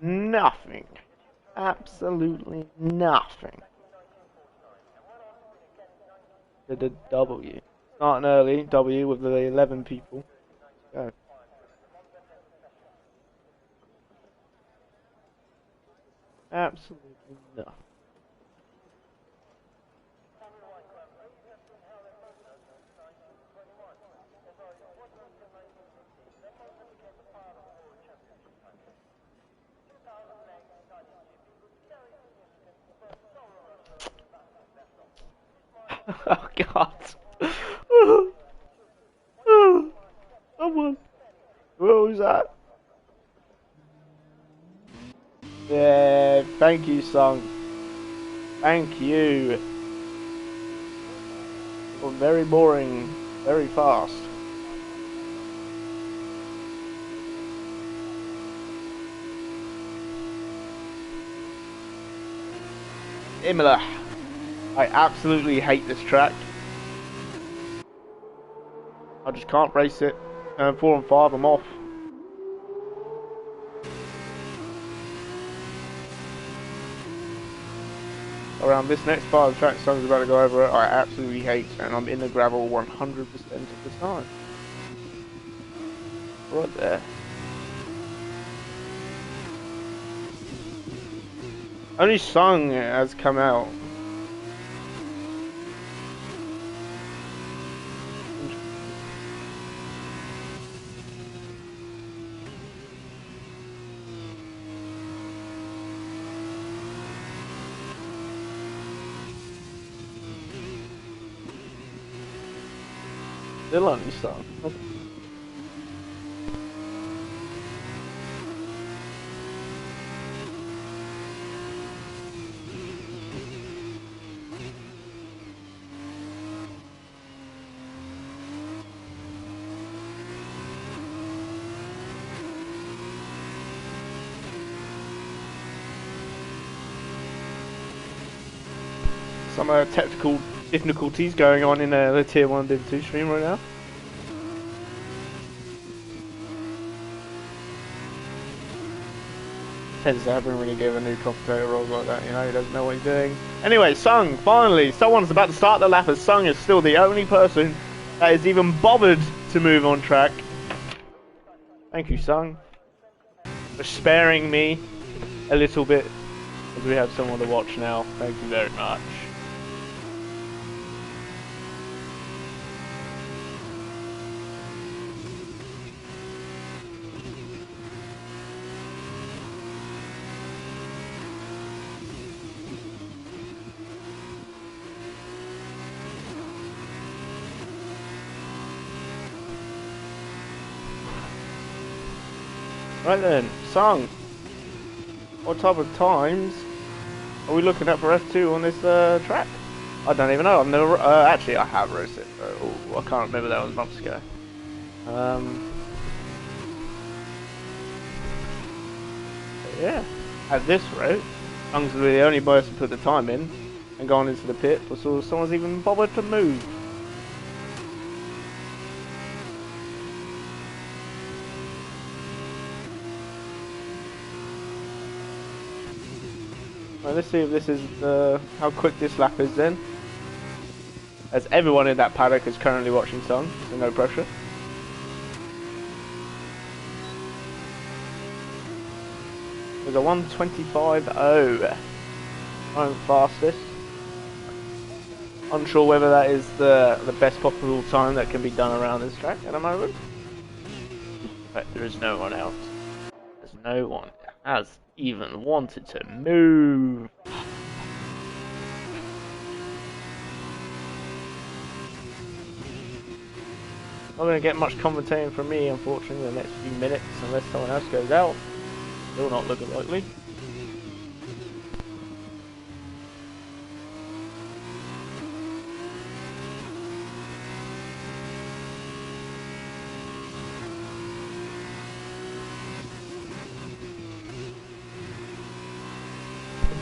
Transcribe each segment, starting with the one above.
Nothing. Absolutely nothing. The W. Starting early, W with the 11 people. Go. Absolutely nothing. Oh God. Someone. What was that? Yeah, thank you, Sung. Thank you. You're very boring, very fast. Imola. I absolutely hate this track. I just can't race it. 4 and 5, I'm off. Around this next part of the track, Sung's about to go over it. I absolutely hate, and I'm in the gravel 100% of the time. Right there. Only Sung has come out. Still only Sung. Some technical difficulties going on in the tier 1 Div 2 stream right now. Tends to happen when you give a new commentator role like that, you know, he doesn't know what he's doing. Anyway, Sung, finally, someone's about to start the lap as Sung is still the only person that is even bothered to move on track. Thank you, Sung, for sparing me a little bit, as we have someone to watch now. Thank you very much. Right then, Sung, what type of times are we looking at for F2 on this track? I don't even know. I've never. Actually, I have raced it. I can't remember. That was months ago. Yeah. At this rate, Sung's gonna be the only person to put the time in and gone into the pit before someone's even bothered to move. Well, let's see if this is how quick this lap is then. As everyone in that paddock is currently watching Sung, so no pressure. There's a 1:25.0. I'm fastest. Unsure whether that is the best possible time that can be done around this track at the moment. But there is no one else. There's no one that has even wanted to move. Not going to get much commentating from me, unfortunately, in the next few minutes, unless someone else goes out. Still not looking likely.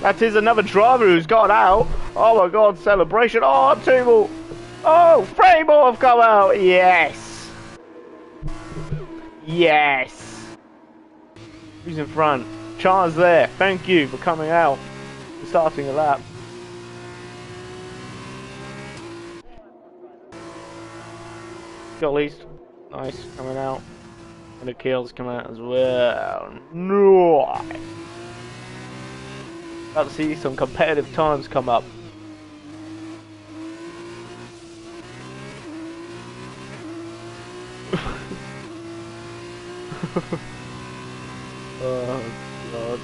That is another driver who's got out. Oh my god, celebration. Oh, 2 more. Oh, 3 more have come out. Yes. Yes. Who's in front? Char's there. Thank you for coming out and starting a lap. Gollies. Nice, coming out. And the kills come out as well. Nice. About to see some competitive times come up. Oh god.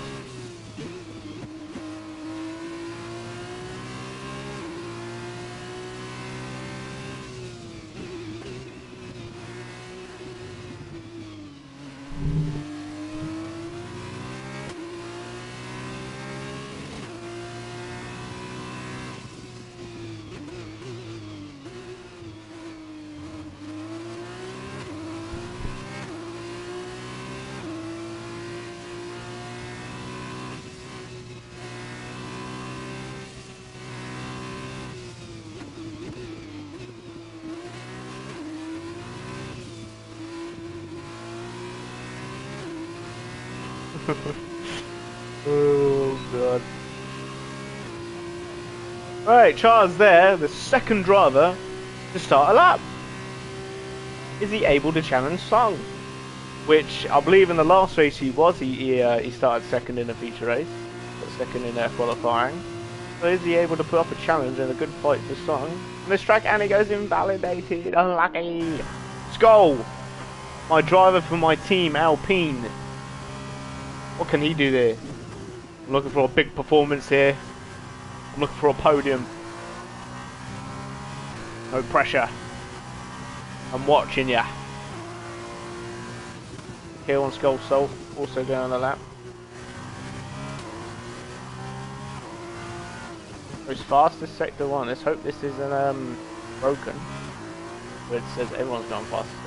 Oh god. Right, Char's there, the second driver to start a lap. Is he able to challenge Sung? Which I believe in the last race he was. He started second in a feature race, but second in qualifying. So is he able to put up a challenge and a good fight for Sung on this track? And he goes invalidated. Unlucky. Skull, my driver for my team, Alpine. What can he do there? I'm looking for a big performance here. I'm looking for a podium. No pressure. I'm watching ya. Kill on Skull Soul, also going on the lap. Who's fastest? Sector 1. Let's hope this isn't broken. But it says everyone's going fastest.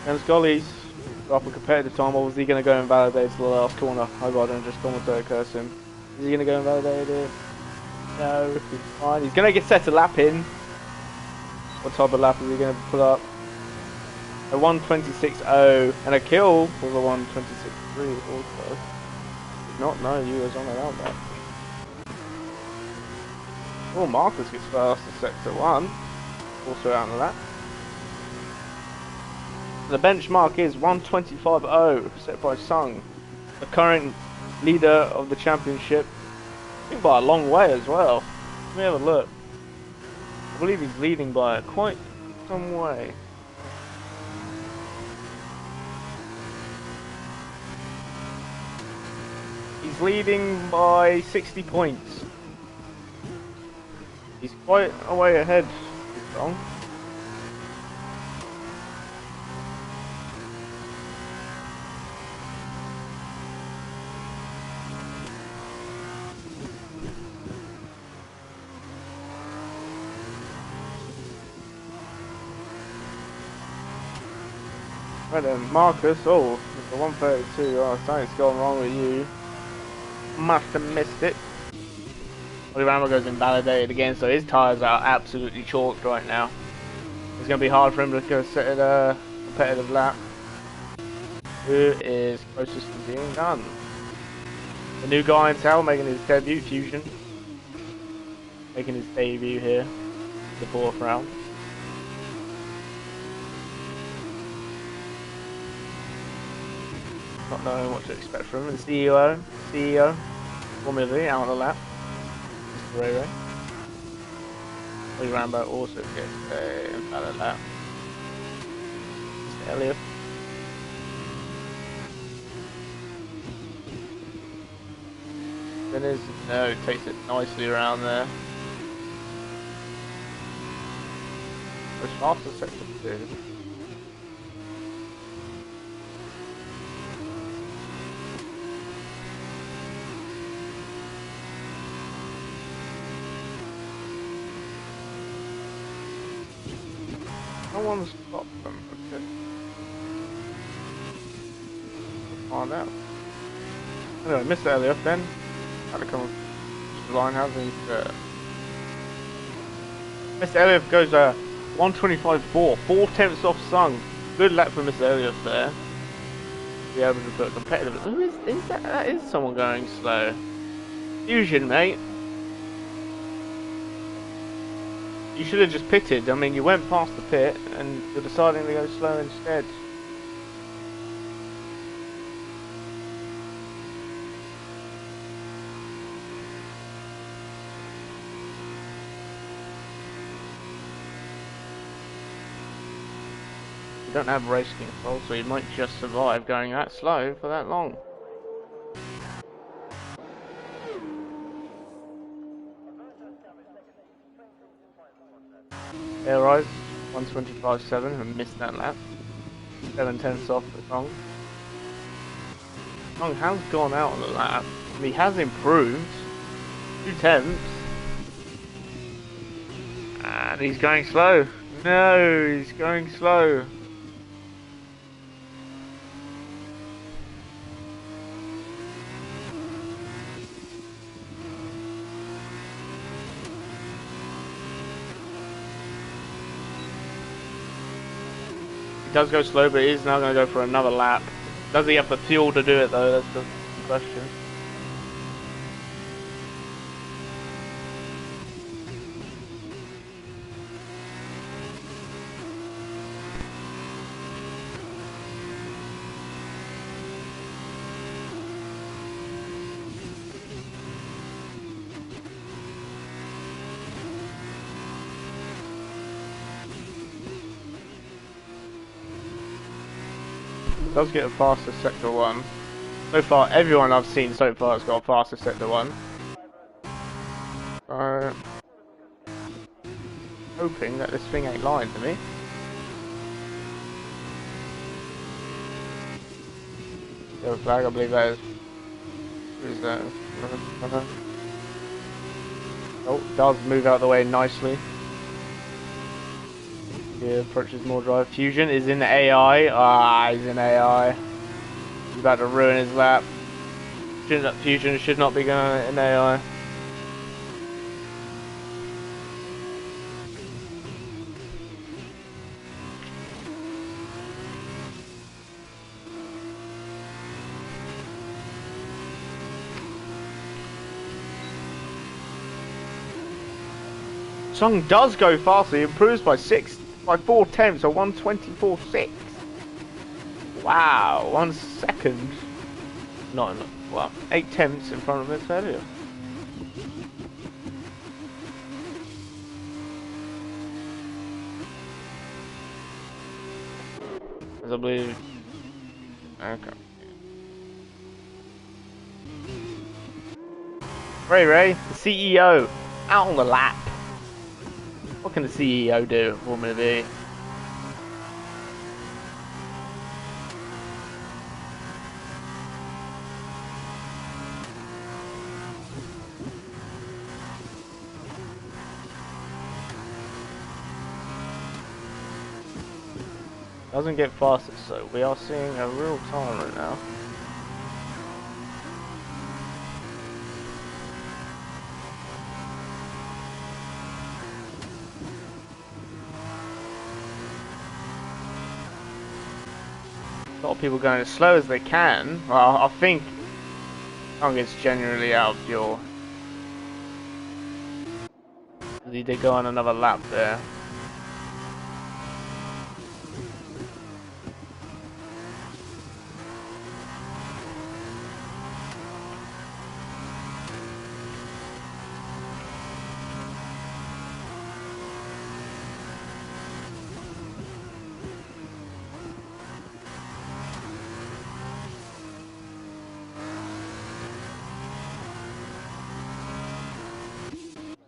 And Scully's up a competitive time. Or was he going to go invalidate to the last corner? I got him, just commentator curse him. Is he going to go invalidate it? No, he's fine. He's going to get set a lap in. What type of lap is he going to pull up? A 1:26.0 and a kill was a 1:26.3 also. Did not know you was on around that. Oh, Marcus gets fast in sector 1. Also out on that. The benchmark is 1:25.0 set by Sung, the current leader of the championship. I think by a long way as well. Let me have a look. I believe he's leading by quite some way. He's leading by 60 points. He's quite a way ahead. Sung. Right then, Marcus, oh, the 132, oh, something's gone wrong with you. Must have missed it. Rambo goes invalidated again, so his tyres are absolutely chalked right now. It's going to be hard for him to go set a competitive lap. Who is closest to being done? The new guy in town making his debut, Fusion. Making his debut here, the 4th round. Not knowing what to expect from him. The CEO, Formula V out on the lap. Mr. Ray Ray. Lee Rambo also gets a invalid lap. Elliot. Then is no, takes it nicely around there. It's faster sector 2. No one's stopped them. Okay. Find out. Anyway, Mr. Elliot then. Had to come line having Mr. Elliot goes 125.4, 4/10 off Sung. Good luck for Mr. Elliot there. Be able to put competitive. Who is that? That is someone going slow. Fusion, mate. You should have just pitted. I mean, you went past the pit and you're deciding to go slow instead. You don't have race control, so you might just survive going that slow for that long. Air rise 125.7 and missed that lap. 7/10 off the Song. Song has gone out on the lap. He has improved. 2/10. And he's going slow. No, he's going slow. He does go slow, but he's now going to go for another lap. Does he have the fuel to do it though? That's the question. Does get a faster sector 1. So far, everyone I've seen so far has got a faster sector 1. Hoping that this thing ain't lying to me. Yellow flag, I believe that is. Who's that? Oh, does move out of the way nicely. He approaches more drive. Fusion is in AI. Ah, he's in AI. He's about to ruin his lap. Fusion should not be going in AI. Sung does go faster. He improves by 4/10, so 124.6. Wow, 1 second. Not well, 8/10 in front of Miss Elliot. As I believe. Okay. Ray, the CEO, out on the lap. What can the CEO do at Formula V? Doesn't get faster, so we are seeing a real time right now. A lot of people going as slow as they can. Well, I think it's generally out of your. He did go on another lap there.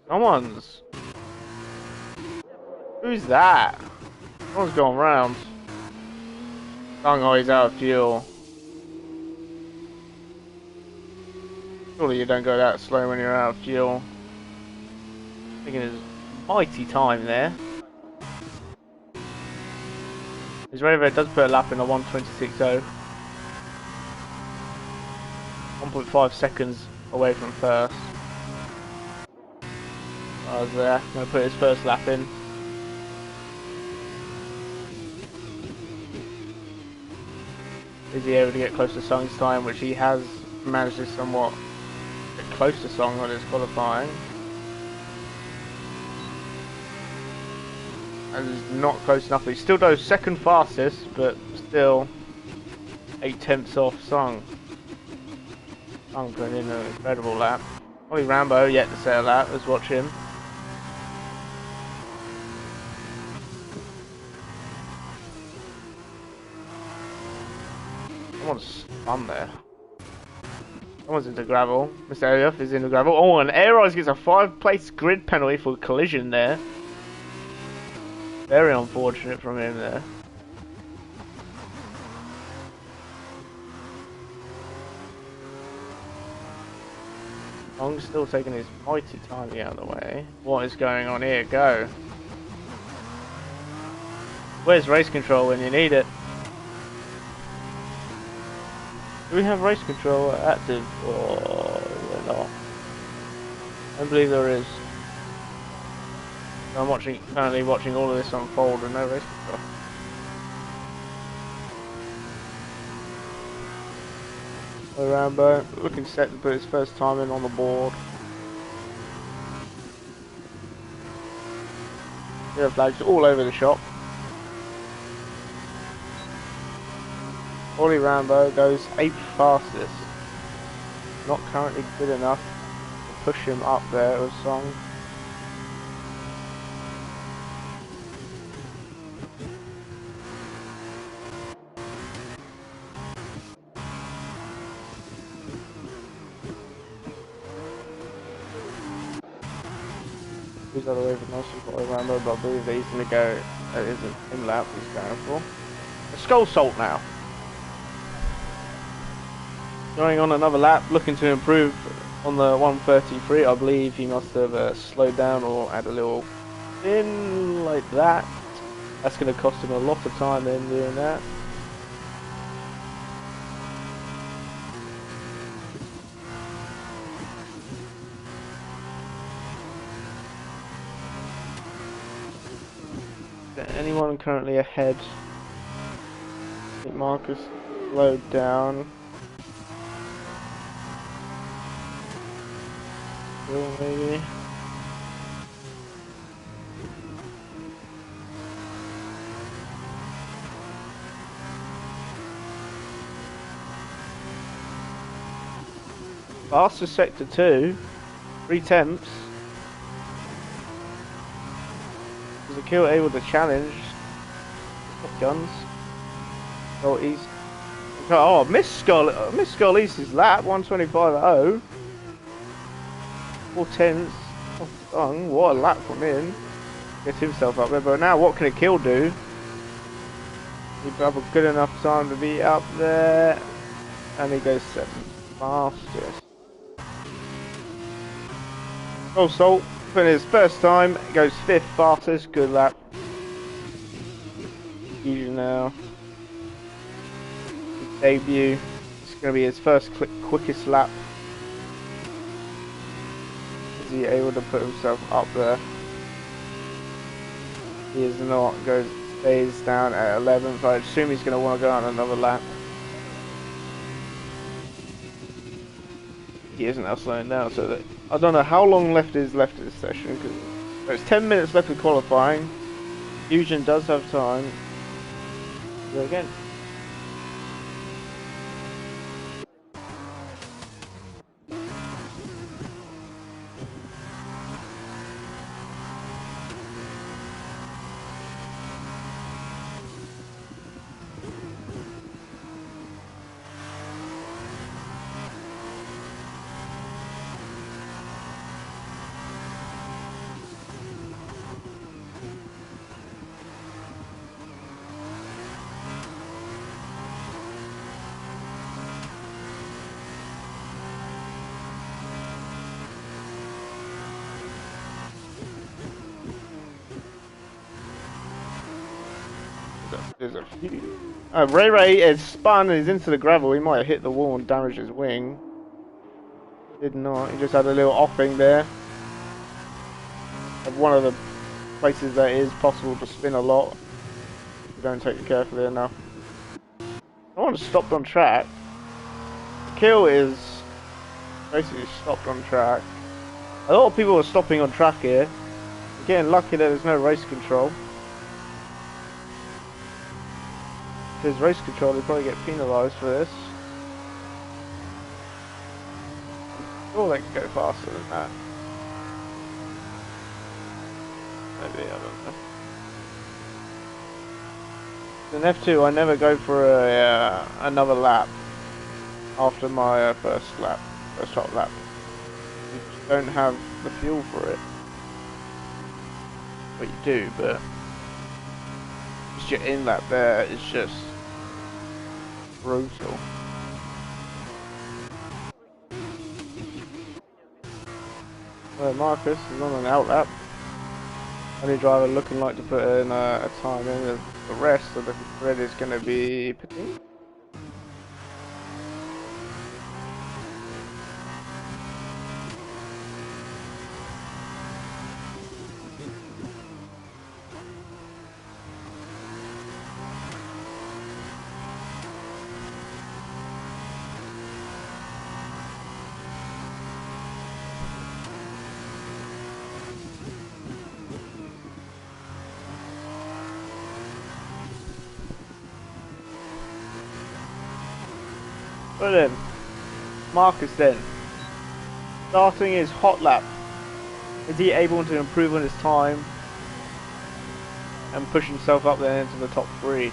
Someone's... Who's that? Someone's going round. Oh, he's out of fuel. Surely you don't go that slow when you're out of fuel. Taking his mighty time there. His Rover does put a lap in a 1:26.0. 1.5 seconds away from first. I was there. I'm going to put his first lap in. Is he able to get close to Sung's time, which he has managed to somewhat get close to Sung on his qualifying. And is not close enough. He still does second fastest, but still 8/10 off Sung. Sung putting in an incredible lap. Only Rambo yet to set a lap. Let's watch him. Someone's spun there. Someone's into gravel. Mr. Elioff is into gravel. Oh, and Aireyes gets a 5-place grid penalty for collision there. Very unfortunate from him there. Long's still taking his mighty time out of the way. What is going on here? Go. Where's race control when you need it? Do we have race control active or we're not? I believe there is. I'm currently watching all of this unfold with no race control. So Rambo looking set to put his first time in on the board. Yellow flags all over the shop. Ollie Rambo goes 8th fastest. Not currently good enough to push him up there with Song. He's out of the way for Nelson for Ollie Rambo, but I believe that he's going to go, that is an in-lap he's going for. A Skull Salt now. Going on another lap, looking to improve on the 1:33. I believe he must have slowed down or had a little spin like that. That's going to cost him a lot of time then doing that. Anyone currently ahead? I think Marcus slowed down. Maybe. Fastest sector 2, 3/10. Was Akil able to challenge Top Guns? Oh, he's Miss Skull East's lap 1:25.0. 4/10 off Sung. What a lap from him. Gets himself up there, but now what can Akil do? He'd have a good enough time to be up there, and he goes 7th fastest. Oh, Salt for his first time goes 5th fastest. Good lap. Fusion now. His debut. It's going to be his first quickest lap. Is he able to put himself up there? He is not. Stays down at 11th. I assume he's going to want to go on another lap. He isn't now slowing down, so that I don't know how long left is left of this session. Because there's 10 minutes left of qualifying. Fusion does have time. Go again. There's a few. Ray Ray is spun and he's into the gravel. He might have hit the wall and damaged his wing. Did not. He just had a little offing there. Of one of the places that is possible to spin a lot if you don't take it carefully enough. I want to stopped on track. The kill is basically stopped on track. A lot of people are stopping on track here. We're getting lucky that there's no race control. If there's race control, they probably get penalised for this. I'm sure they can go faster than that. Maybe, I don't know. In F2, I never go for another lap after my first top lap. You just don't have the fuel for it. Well, you do, but just your in lap there is just brutal. Well, Marcus is on an out lap. Only driver looking like to put in a time in. The rest of the grid is going to be Petit. But then, Marcus then, starting his hot lap, is he able to improve on his time and push himself up there into the top 3?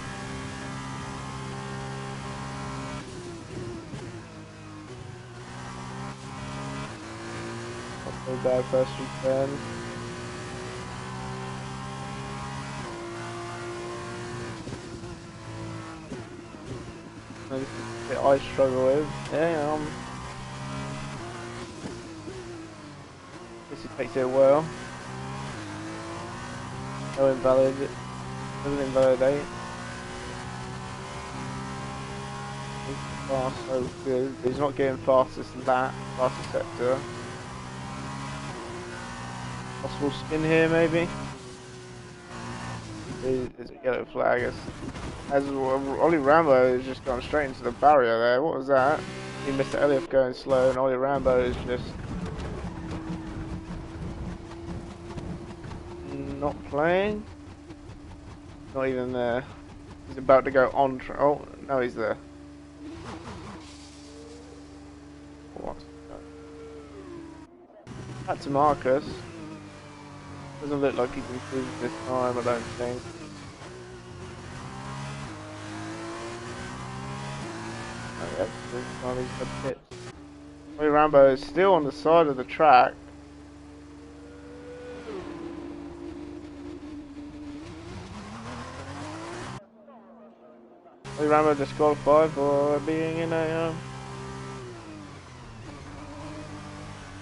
Not so bad first turn. This is the bit I struggle with. Yeah, this takes it a while. No invalid. Doesn't invalidate. He's fast, so good. He's not getting fastest lap, fastest sector. Possible spin here, maybe. There's a yellow flag. As Ollie Rambo is just gone straight into the barrier there. What was that? See Mr. Elliott going slow, and Ollie Rambo is just not playing. Not even there. He's about to go on. Oh, no, he's there. What? Back to Marcus. Doesn't look like he's improved this time, I don't think. Oh yeah, this time he's got pits. Ollie Rambo is still on the side of the track. Ollie Rambo disqualified for being in a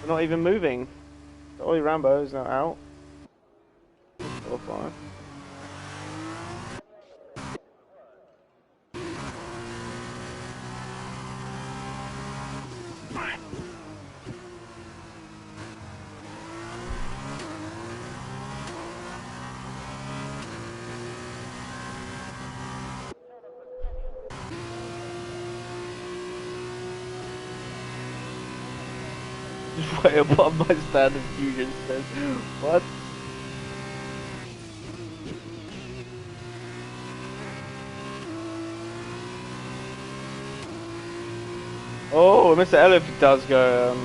They're not even moving. So Ollie Rambo is now out. Disqualified. Just way above my standard fusion says. What? Oh, Mr. Elliott does go.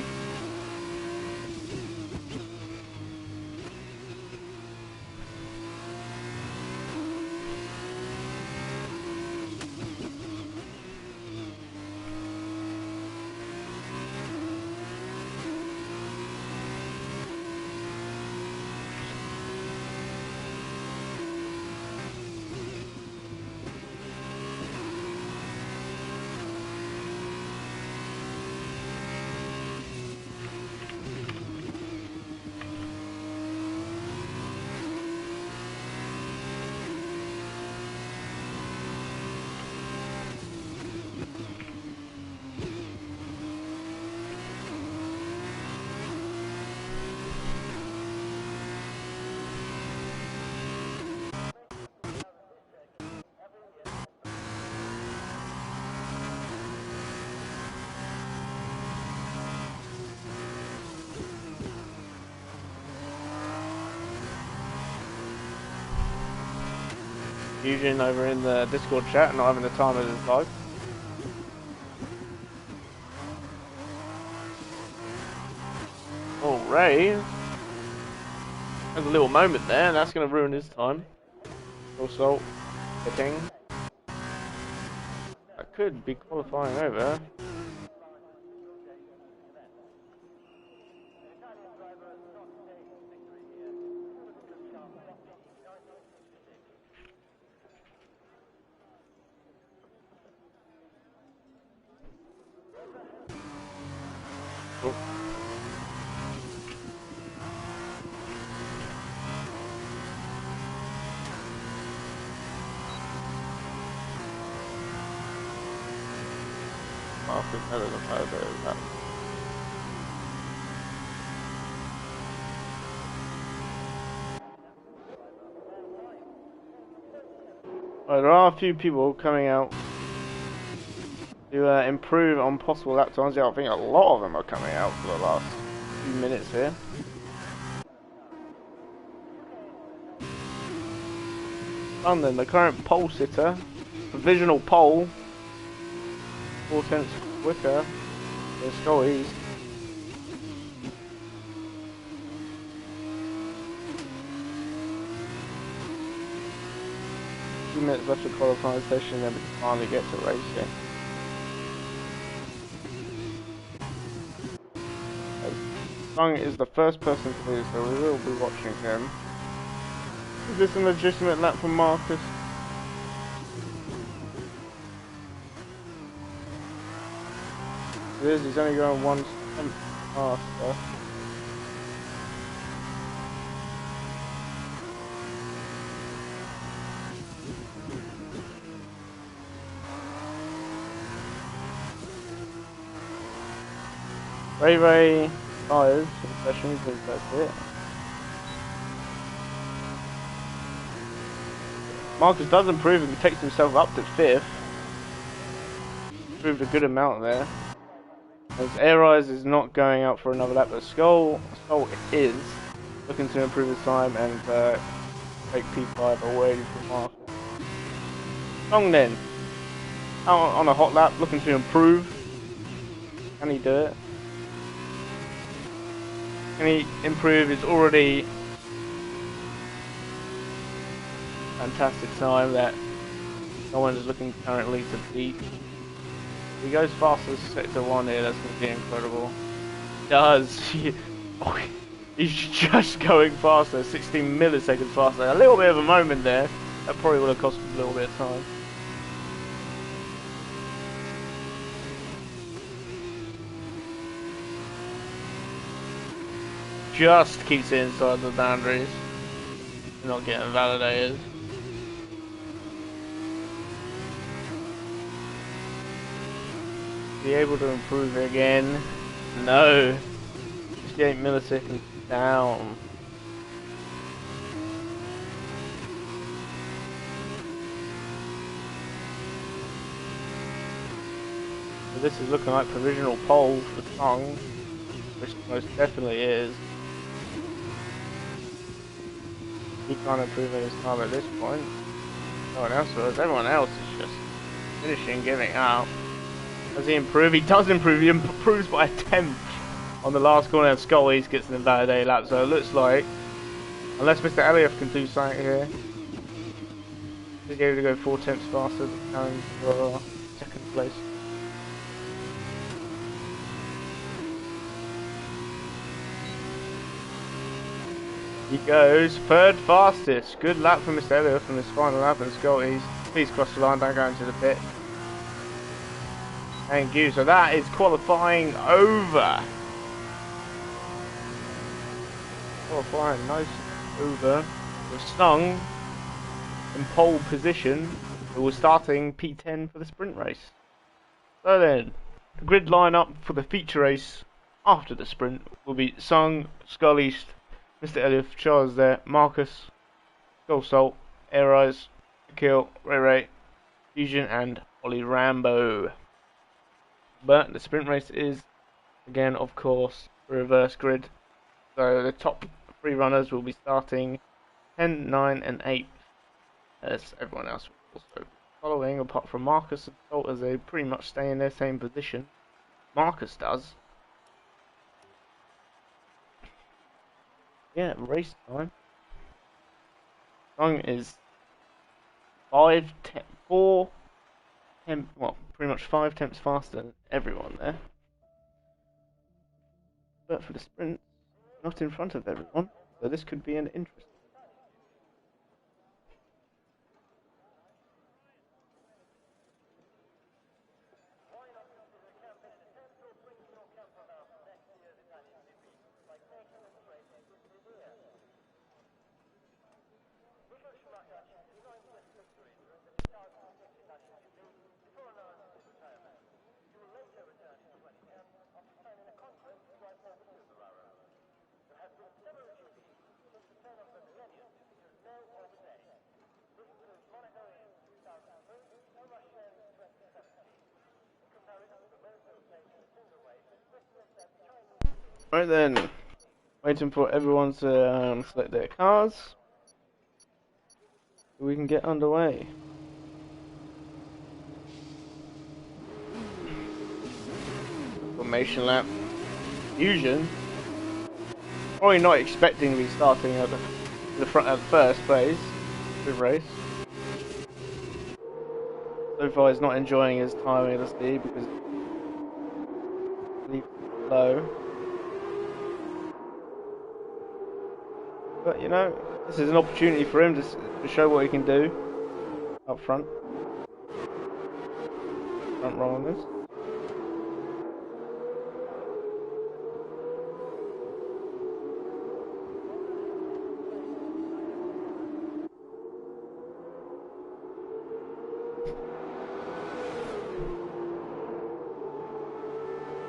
Fusion over in the Discord chat, not having the time of his life. Oh, Ray has a little moment there, and that's going to ruin his time. Also, hitting. That could be qualifying over. Well, there are a few people coming out to improve on possible lap times. Yeah, I think a lot of them are coming out for the last few minutes here. London, the current pole sitter, provisional pole, 4/10 quicker than Skull East. 2 minutes left of qualifying session, then we can finally get to racing. Sung is the first person to do so, we will be watching him. Is this a legitimate lap from Marcus? It is, he's only going 1 tenth faster. Ray tyres for the session, because that's it. Marcus does improve and takes himself up to 5th. Improved a good amount there. As Air Eyes is not going out for another lap, but Skull is looking to improve his time and take P5 away from Marcus. Song then, out on a hot lap, looking to improve. Can he do it? Can he improve his already fantastic time that no one is looking currently to beat? If he goes faster sector 1 here, that's going to be incredible. He does. He's just going faster, 16 milliseconds faster. A little bit of a moment there. That probably would have cost him a little bit of time. Just keeps it inside the boundaries. Not getting validated. Be able to improve it again? No. 58 milliseconds down. So this is looking like provisional pole for Song, which most definitely is. He can't improve his time at this point. No one else does. Everyone else is just finishing, giving up. Does he improve? He does improve. He improves by a 10th on the last corner, and Skull East gets an invalidated lap. So it looks like, unless Mr. Elliott can do something here, he's able to go 4 tenths faster than for 2nd place. He goes 3rd fastest. Good lap for Mr. Elliott from his final lap, and Skull East. Please cross the line, don't go into the pit. Thank you. So that is qualifying over. Qualifying nice over. With Stung in pole position. Who was starting P10 for the sprint race. So then, the grid lineup for the feature race after the sprint will be Sung, Skull East, Mr. Elliot, Charles there, Marcus, Skull Salt, Air Eyes, Akil, Ray Ray, Fusion, and Ollie Rambo. But the sprint race is, again, of course, a reverse grid. So the top 3 runners will be starting 10, 9, and 8, as everyone else will also be following, apart from Marcus and Salt, as they pretty much stay in their same position. Marcus does. Yeah, race time. Song is 4 temp, well, pretty much 5 temps faster than everyone there. But for the sprint, not in front of everyone, so this could be an interesting. Right then, waiting for everyone to select their cars so we can get underway. Formation lap. Fusion. Probably not expecting to be starting at the front at the first phase. Good race. So far, he's not enjoying his timing of the speed because it's low. But you know, this is an opportunity for him to show what he can do up front. Front row on this.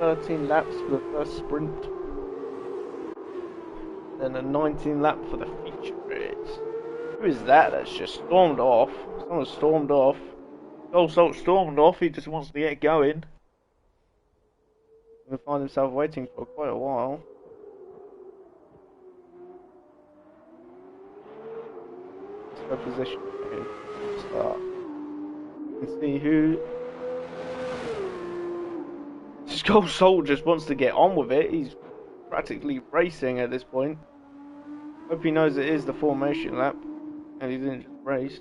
"13 laps for the first sprint, then a 19 lap for the feature race." Who is that that's just stormed off? Someone stormed off. Salt stormed off, he just wants to get going. He'll find himself waiting for quite a while. Let's go position to start. And see who. Skull Salt just wants to get on with it. He's practically racing at this point. Hope he knows it is the formation lap and he didn't just race.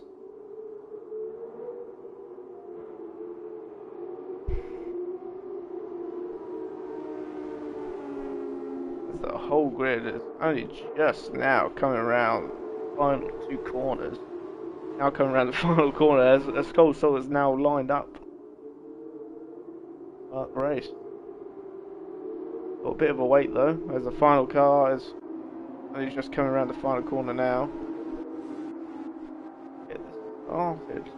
The whole grid is only just now coming around the final 2 corners. Now coming around the final corner as Skull Salt is now lined up. Race. Got a bit of a wait though, as the final car is only just coming around the final corner now. Get this started.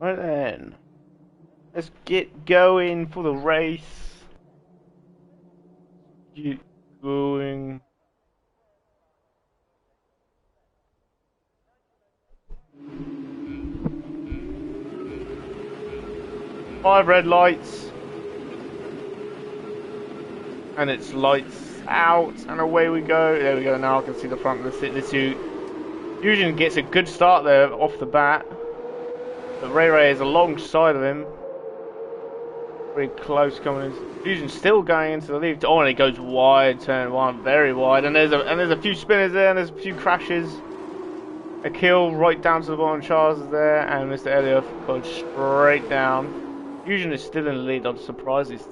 Right then, let's get going for the race. Get going. Five red lights, and it's lights out, and away we go. There we go. Now I can see the front of the suit. Fusion gets a good start there off the bat. But Ray Ray is alongside of him. Pretty close coming in. Fusion's still going into the lead. Oh, and it goes wide, turn 1, very wide. And there's a few spinners there, and there's a few crashes. A kill right down to the bottom. Charles is there, and Mr. Elliott goes straight down. Fusion is still in the lead. I'm surprised he's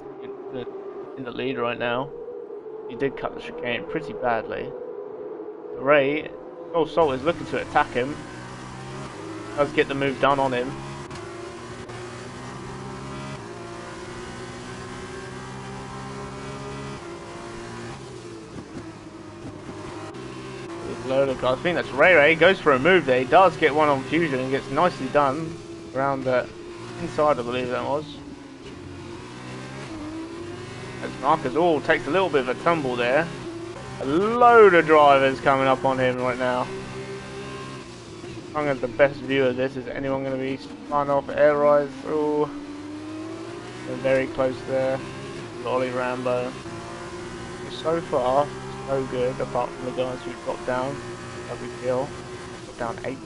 in the lead right now. He did cut the chicane pretty badly. Ray, Salt is looking to attack him. Does get the move done on him. load of cars. I think that's Ray Ray. He goes for a move there. He does get one on Fusion and gets nicely done around the inside, I believe that was. As Marcus takes a little bit of a tumble there. A load of drivers coming up on him right now. Sung has the best view of this. Is anyone going to be spun off air rise through? They're very close there. Ollie Rambo. So far, so good, apart from the guys who dropped down. No big deal. Dropped down 8.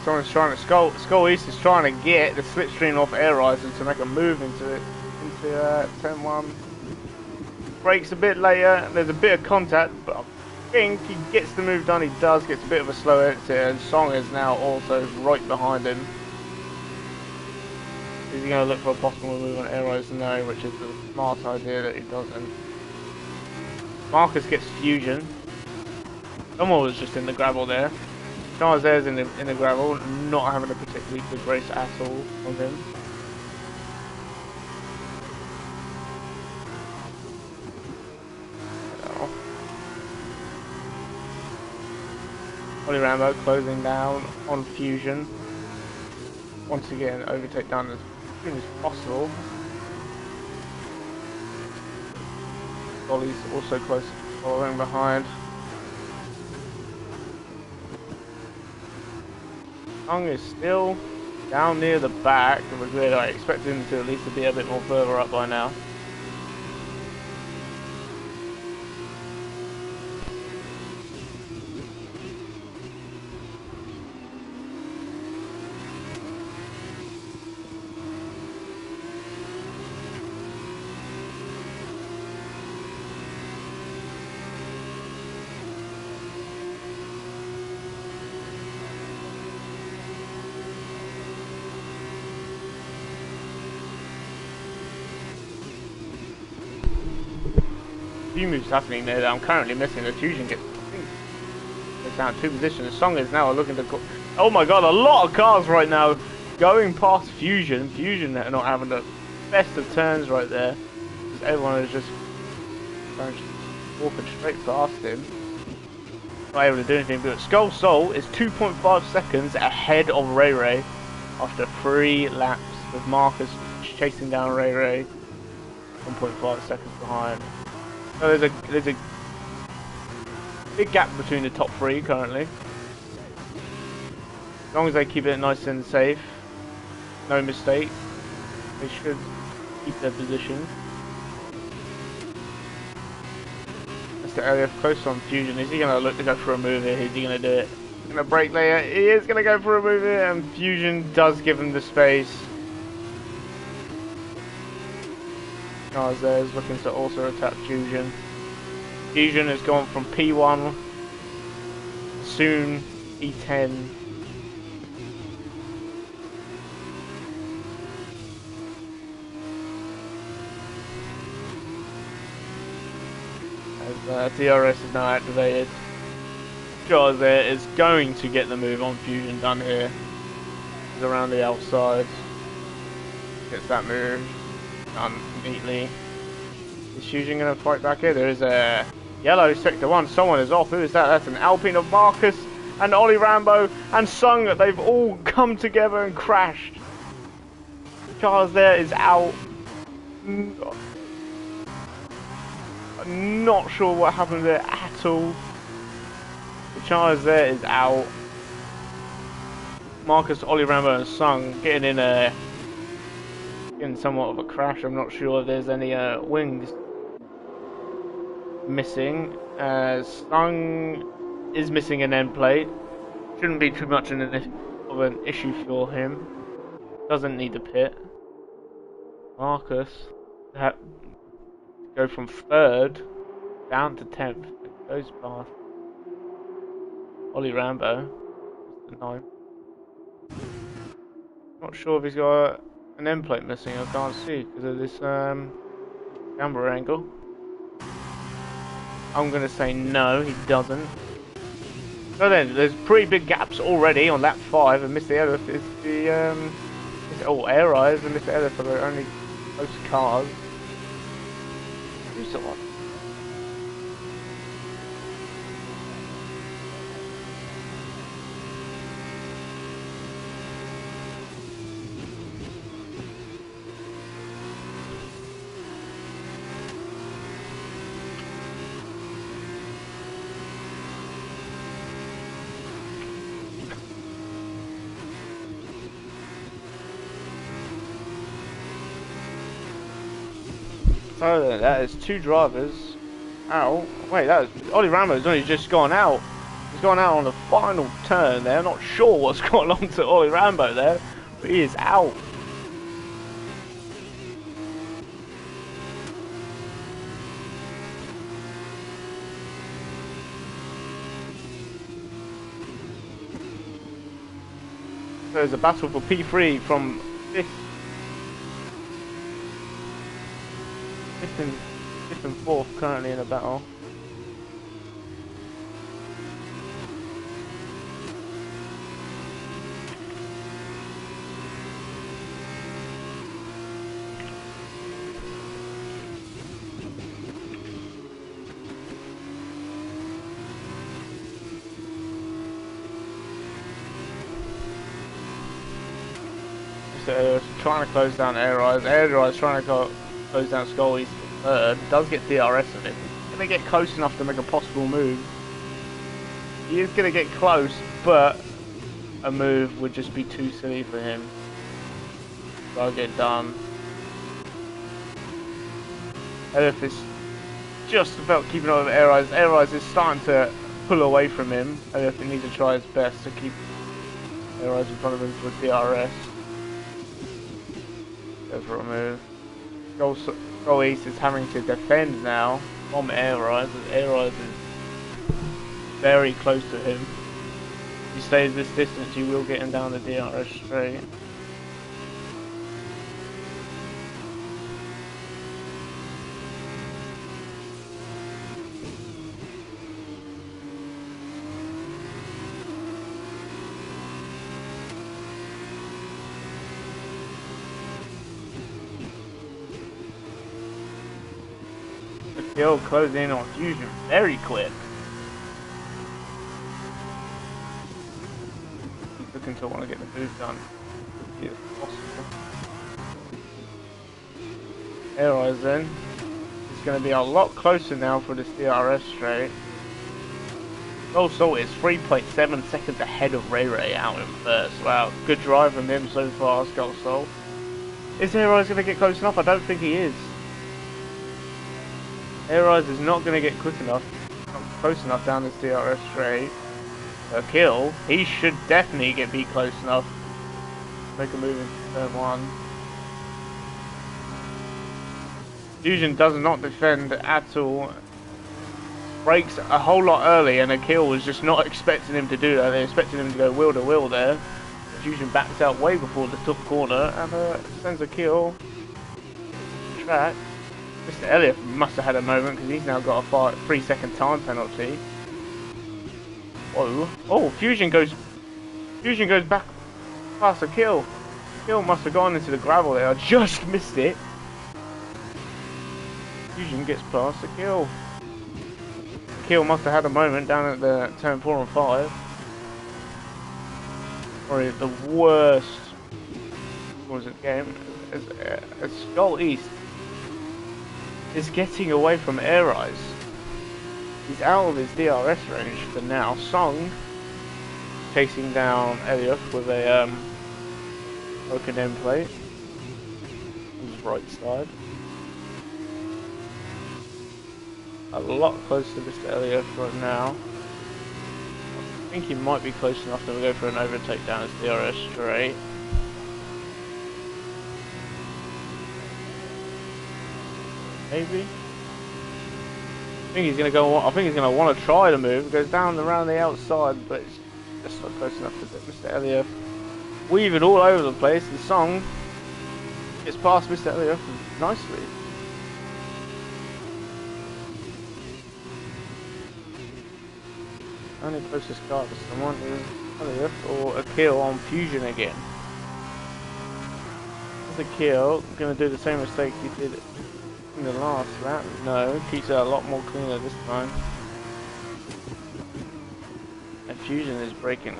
Someone's trying to Skull East is trying to get the slipstream off air riser to make a move into it, into 10-1. Brakes a bit later. There's a bit of contact, but I think he gets the move done. He does. Gets a bit of a slow exit, and Song is now also right behind him. Is he going to look for a possible move on air riser? No, which is a smart idea that he doesn't. Marcus gets Fusion. Someone was just in the gravel there. Charles there's in the gravel, not having a particularly good race at all on him. Ollie Rambo closing down on Fusion. Once again, overtake down as soon as possible. Ollie's also close, following behind. Sung is still down near the back of the grid. I expect him to at least be a bit more further up by now. Few moves happening there that I'm currently missing. The Fusion gets down 2 positions. The Song is now looking to go. Oh my god, a lot of cars right now going past Fusion. Fusion are not having the best of turns right there. Because everyone is just walking straight past him. Not able to do anything. But Skull Soul is 2.5 seconds ahead of Ray Ray after 3 laps, with Marcus chasing down Ray Ray 1.5 seconds behind. So there's a big gap between the top 3 currently. As long as they keep it nice and safe, no mistakes, they should keep their position. Mr. Elliott close on Fusion. Is he going to look to go for a move here? Is he going to do it? Going to brake later. He is going to go for a move here, and Fusion does give him the space. Charles there is looking to also attack Fusion. Fusion has gone from P1, soon E10. As DRS is now activated. Charles there is going to get the move on Fusion done here. He's around the outside. Gets that move done neatly. Is Fusion going to fight back here? There is a yellow sector 1. Someone is off. Who is that? That's an Alpine of Marcus and Ollie Rambo and Sung. They've all come together and crashed. Charles there is out. Not sure what happened there at all. Charles there is out. Marcus, Ollie Rambo and Sung getting in somewhat of a crash. I'm not sure if there's any wings missing. Sung is missing an end plate. Shouldn't be too much of an issue for him. Doesn't need the pit. Marcus go from 3rd down to 10th. It goes past Ollie Rambo. The 9th. Not sure if he's got an end plate missing. I can't see because of this camera angle. I'm going to say no, he doesn't. So then, there's pretty big gaps already on lap 5, and Mr. Elif is the, Air Eyes and Mr. Elif are the only close cars. Who's the one? So then, that is 2 drivers out. Wait, that is Ollie Rambo's only just gone out. He's gone out on the final turn there. I'm not sure what's gone on to Ollie Rambo there, but he is out. There's a battle for P3 from 5th and 4th currently in a battle. So trying to close down Air Eyes. Air Eyes trying to close down Skull East. Does get DRS in it. He's gonna get close enough to make a possible move. He is gonna get close, but a move would just be too silly for him. That'll get done. Elif is just about keeping up with Air Eyes. Air Eyes is starting to pull away from him. Elif needs to try his best to keep Air Eyes in front of him for DRS. Go for a move. Goal East is having to defend now from Air Eyes, as Air Eyes is very close to him. If he stays this distance, you will get him down the DRS straight. He'll close in on Fusion very quick. He's looking to want to get the move done if possible. Air Eyes then. It's going to be a lot closer now for this DRS straight. Gold Salt is 3.7 seconds ahead of Ray Ray out in first. Wow, good drive from him so far, Gold Salt. Is Air Eyes going to get close enough? I don't think he is. Air Eyes is not going to get quick enough, not close enough down this DRS straight. A kill, he should definitely be close enough to make a move into turn 1. Fusion does not defend at all. Brakes a whole lot early, and Akil was just not expecting him to do that. They expected him to go wheel to wheel there. Fusion backs out way before the top corner and sends Akil track. Mr. Elliott must have had a moment because he's now got a 3-second time penalty. Whoa! Oh, Fusion goes back past Akil. Akil must have gone into the gravel there. I just missed it. Fusion gets past Akil. Akil must have had a moment down at the turn 4 and 5. Probably the worst. What was it game? As Skull East is getting away from Air Eyes. He's out of his DRS range for now. Song chasing down Elliot with a broken end plate on his right side. A lot closer to Mr. Elliot right now. I think he might be close enough to go for an overtake down his DRS straight. Maybe. I think he's gonna go. I think he's gonna want to try to move. It goes down around the outside, but it's just not close enough to Mr. Elliott. Weaving all over the place. The Song gets past Mr. Elliott nicely. Only closest car to someone is Elliot or a kill on Fusion again. There's a kill, gonna do the same mistake he did in the last lap. No, keeps it a lot more cleaner this time. And Fusion is braking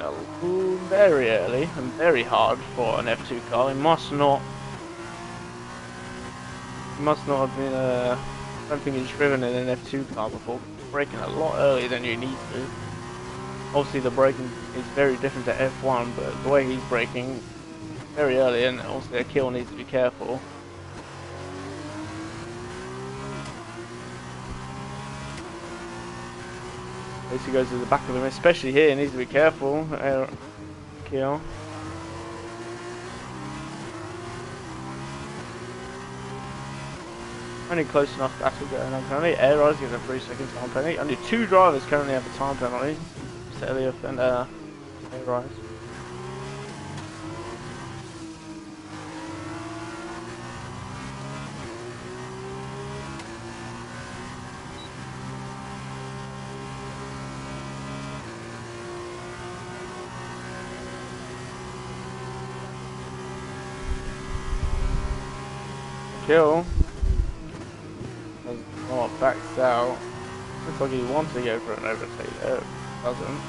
very early and very hard for an F2 car. He must not have been I don't think he's driven in an F2 car before. Braking a lot earlier than you need to. Obviously the braking is very different to F1, but the way he's braking very early, and also a kill needs to be careful. At least he goes to the back of him, especially here, he needs to be careful. Kill. Only close enough battle going on currently. Air Rise gets a 3-second time penalty. Only 2 drivers currently have a time penalty. Mr. Elliott and Air Rise. Kill. Backs out. Looks like he wants to go for an overtake there. Doesn't.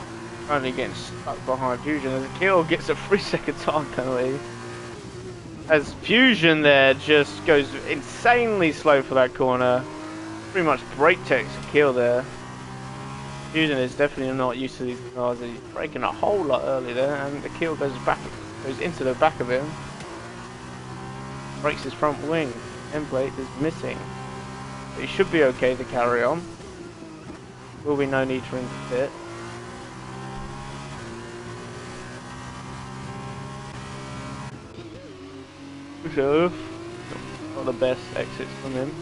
Only getting stuck behind Fusion as Kill gets a 3-second time penalty. As Fusion there just goes insanely slow for that corner. Pretty much brake takes a Kill there. Fusion is definitely not used to these cars. He's braking a whole lot early there, and the Kill goes into the back of him. Breaks his front wing. End plate is missing. It should be okay to carry on. Will be no need for him to pit. So, not the best exits from him.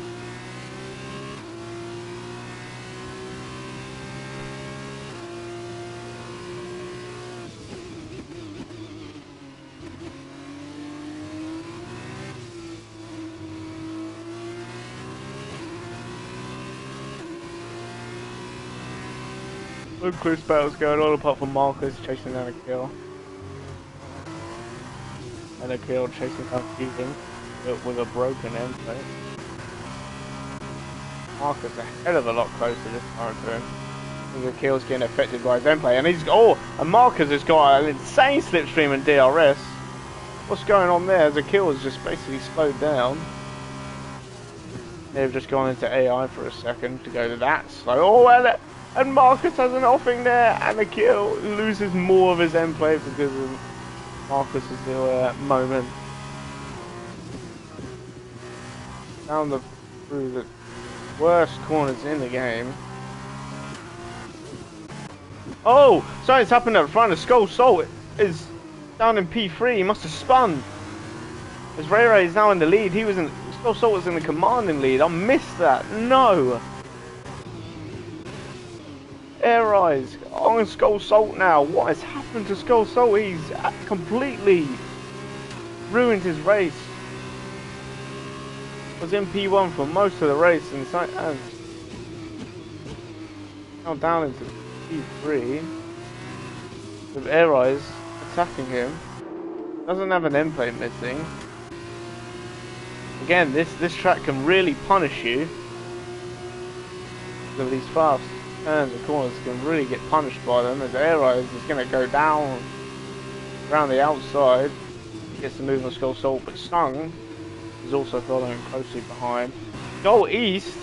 No close battles going on apart from Marcus chasing down a kill. And a kill chasing down Fusion with a broken end plate. Marcus a hell of a lot closer this time to him. The kill's getting affected by his end plate, and and Marcus has got an insane slipstream in DRS. What's going on there? The kill has just basically slowed down. They've just gone into AI for a second to go to that slow. Oh, and Marcus has an offing there, and the kill loses more of his end plate because of Marcus's little moment. Down through the worst corners in the game. Oh, something's happened up front. Skull Salt is down in P3. He must have spun. As Ray is now in the lead. Skull Salt was in the commanding lead. I missed that. No. Air Rise on Skull Salt now. What has happened to Skull Salt? He's completely ruined his race. Was in P1 for most of the race and now down into P3 with Air Rise attacking him. Doesn't have an end plate missing. Again, this track can really punish you. Because of these fast turns and corners can really get punished by them, as Air Rise is going to go down around the outside. Gets the move on Skull Salt, but Stung is also following closely behind. Goal East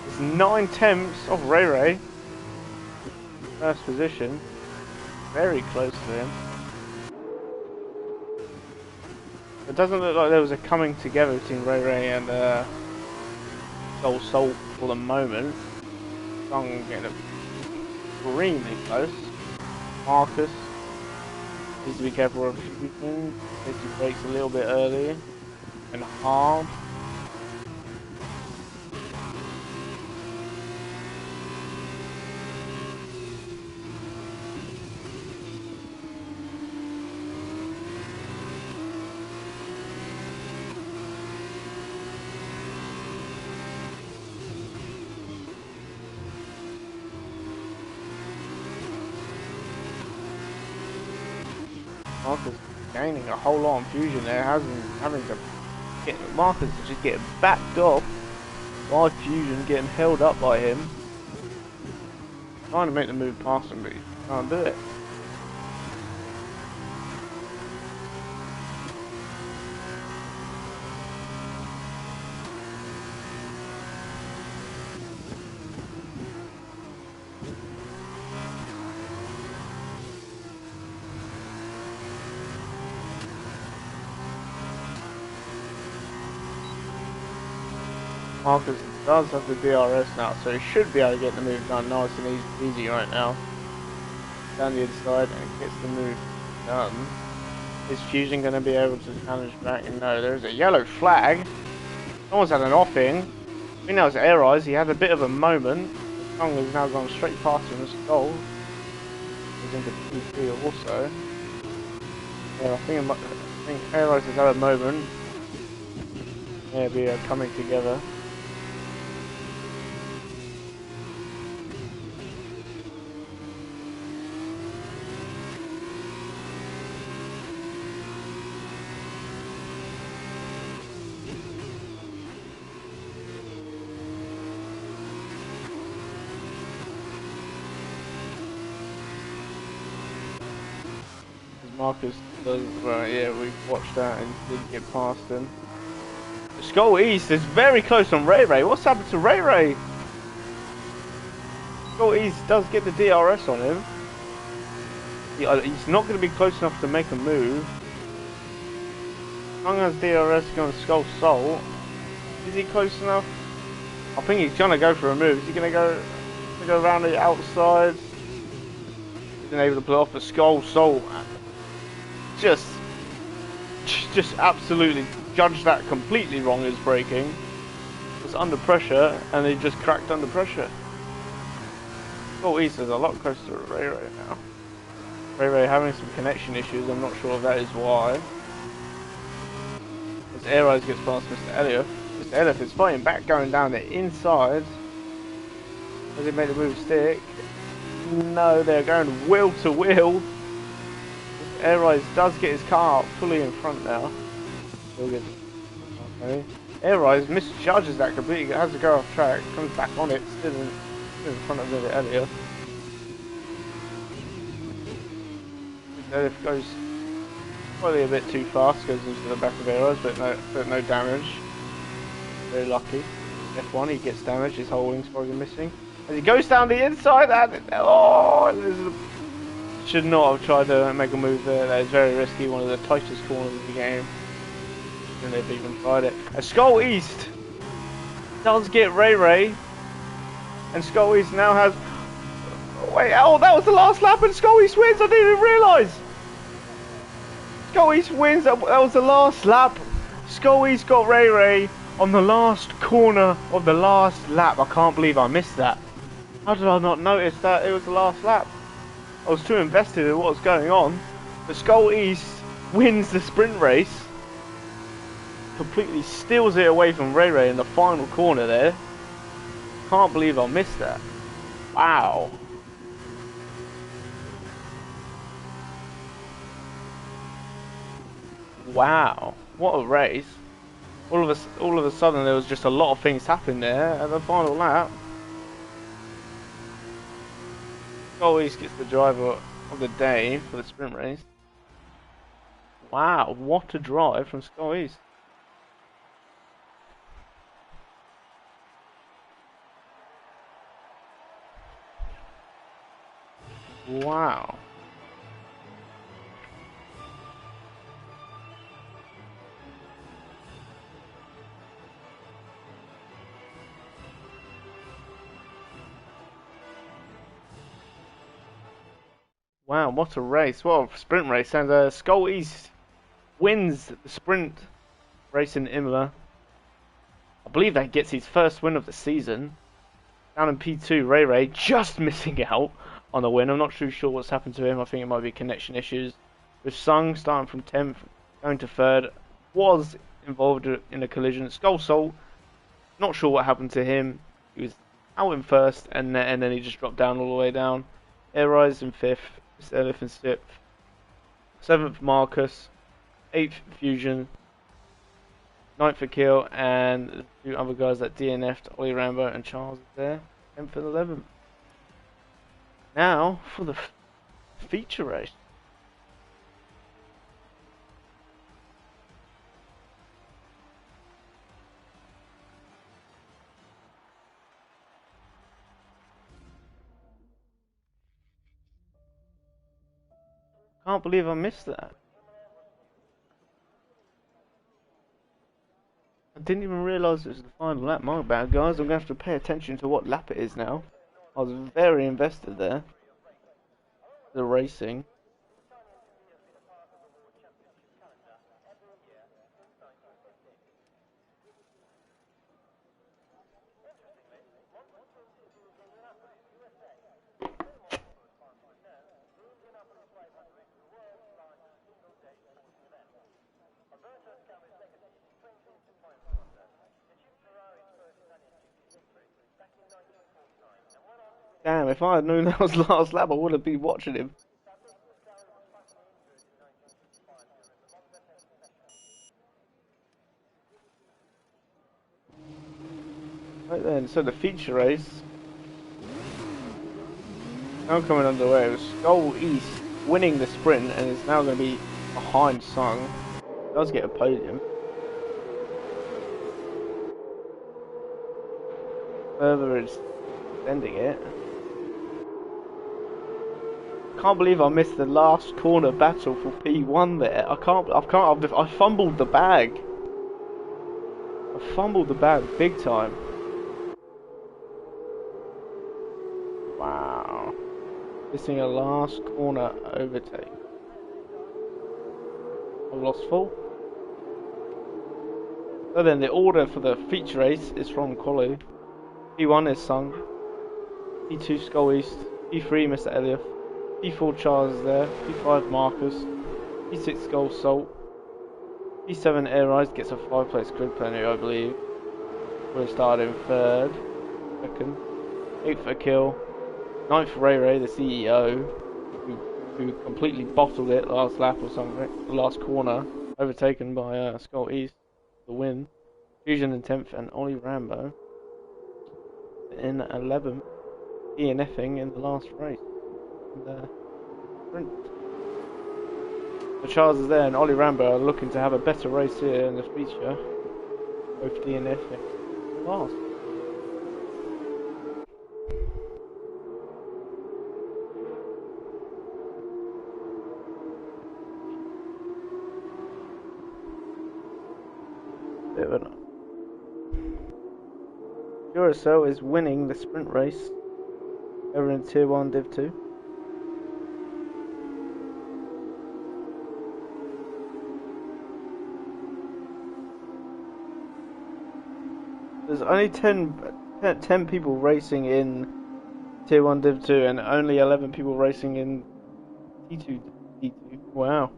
is 9/10 of Ray Ray. First position. Very close to him. It doesn't look like there was a coming together between Ray Ray and Skull Salt for the moment. Stung getting extremely close. Marcus needs to be careful of everything. He breaks a little bit early and hard. Marcus gaining a whole lot on Fusion there, having to get Marcus to just get backed off by Fusion, getting held up by him. Trying to make the move past him, but he can't do it. Marcus does have the DRS now, so he should be able to get the move done nice and easy right now. Down the inside and gets the move done. Is Fusion going to be able to challenge back? No, there's a yellow flag. Someone's had an offing. I think that was Air Eyes. He had a bit of a moment. The song has now gone straight past him as goal. He's into P3 also. Yeah, I think Air Eyes has had a moment. Maybe coming together. Marcus does, well, yeah, we watched that and didn't get past him. Skull East is very close on Ray Ray. What's happened to Ray Ray? Skull East does get the DRS on him. He's not going to be close enough to make a move. Sung has DRS going to Skull Soul. Is he close enough? I think he's going to go for a move. Is he going to go around the outside? He's been able to pull off a Skull Soul. Just absolutely judged that completely wrong as braking. It was under pressure and he just cracked under pressure. Oh, East is a lot closer to Ray Ray now. Ray Ray having some connection issues, I'm not sure if that is why. As Air Eyes gets past Mr. Elliott. Mr. Elliott is fighting back, going down the inside. Does he make the move stick? No, they're going wheel to wheel. Air Eyes does get his car fully in front now. Still good. Okay. Air Eyes misjudges that completely, has to go off track, comes back on it, still in front of the Elliott. Elliott goes probably a bit too fast, goes into the back of Air Eyes, but no damage. Very lucky. F1, he gets damaged, his whole wing's probably missing. As he goes down the inside, and oh, should not have tried to make a move there. That is very risky, one of the tightest corners of the game. And they've even tried it. And Skull East does get Ray Ray. And Skull East now has... Wait, oh, that was the last lap and Skull East wins. I didn't even realise. Skull East wins. That was the last lap. Skull East got Ray Ray on the last corner of the last lap. I can't believe I missed that. How did I not notice that it was the last lap? I was too invested in what was going on. The Skull East wins the sprint race. Completely steals it away from Ray Ray in the final corner there. Can't believe I missed that. Wow. Wow. What a race. All of a sudden there was just a lot of things happening there at the final lap. Skull East gets the driver of the day for the sprint race. Wow, what a drive from Skull East. Wow. Wow, what a race. What a sprint race. And Skull East wins the sprint race in Imola. I believe that gets his first win of the season. Down in P2, Ray Ray just missing out on the win. I'm not too sure what's happened to him. I think it might be connection issues. With Sung starting from 10th, going to 3rd, was involved in a collision. Skull Soul, not sure what happened to him. He was out in 1st, and then he just dropped down all the way down. Air Rise in 5th, Mr. Elephant 6th. 7th Marcus, 8th Fusion, 9th Akil, and the 2 other guys that DNF'd, Ollie Rambo and Charles is there, 10th and 11th. Now for the feature race. Can't believe I missed that. I didn't even realise it was the final lap. My bad, guys. I'm going to have to pay attention to what lap it is now. I was very invested there. The racing. Damn, if I had known that was last lap, I would have been watching him. Right then, so the feature race now coming underway with Skull East winning the sprint and is now going to be behind Sung. Does get a podium. Further is extending it. Can't believe I missed the last corner battle for P1 there. I fumbled the bag. I fumbled the bag big time. Wow. Missing a last corner overtake. I've lost full. So then the order for the feature race is from Quali. P1 is Sung. P2 Skull East. P3 Mr. Elliott. P4 Charles is there, P5 Marcus, P6 Gold Salt, P7 Air Rise gets a 5-place grid penalty, I believe. We're starting 3rd, 2nd, 8th Akil, 9th Ray Ray, the CEO, who completely bottled it last lap or something, the last corner, overtaken by Skull East, the win. Fusion in 10th and Ollie Rambo in 11th, DNFing in the last race. Sprint. So Charles is there and Ollie Rambo are looking to have a better race here in the feature. Both DNFing last. Bit of an Duracell is winning the sprint race over in Tier 1 Div 2. There's only 10 people racing in Tier 1 Div 2 and only 11 people racing in T2 D2. Wow.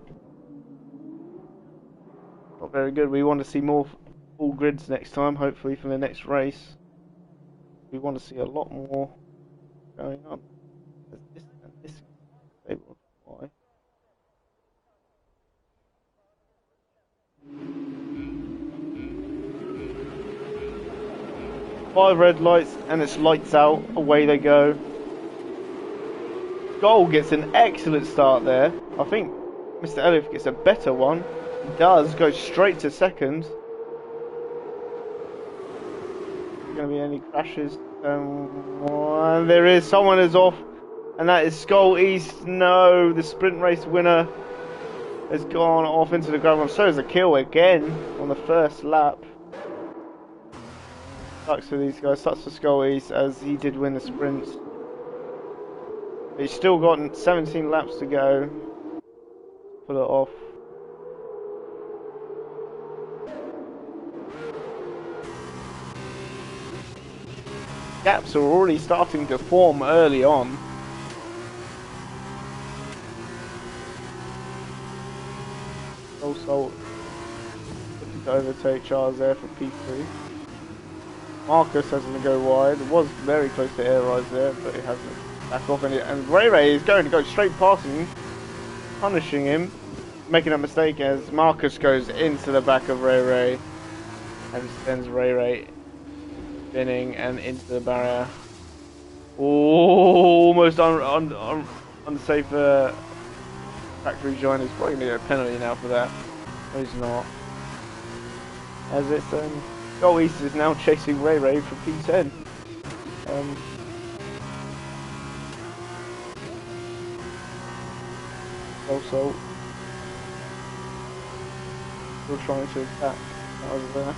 Not very good. We want to see more full grids next time, hopefully for the next race. We want to see a lot more going on. This disabled. Why? Five red lights and it's lights out. Away they go. Goal gets an excellent start there. I think Mr. Elliott gets a better one. He does go straight to 2nd. Going to be any crashes? There is. Someone is off, and that is Skull East. No, the sprint race winner has gone off into the ground. So is a kill again on the first lap. Sucks for these guys. Sucks for Skull East as he did win the sprint. He's still got 17 laps to go. Pull it off. Gaps are already starting to form early on. Also looking to overtake Charles there for P3. Marcus has to go wide. It was very close to Air Rise there, but it hasn't back off. And Ray Ray is going to go straight past him, punishing him. making a mistake as Marcus goes into the back of Ray Ray and sends Ray Ray spinning and into the barrier. Oh, almost unsafe factory join. Is probably going to get a penalty now for that. No, he's not. As it's Goal East is now chasing Ray Ray for P10. Also, still trying to attack. That was there.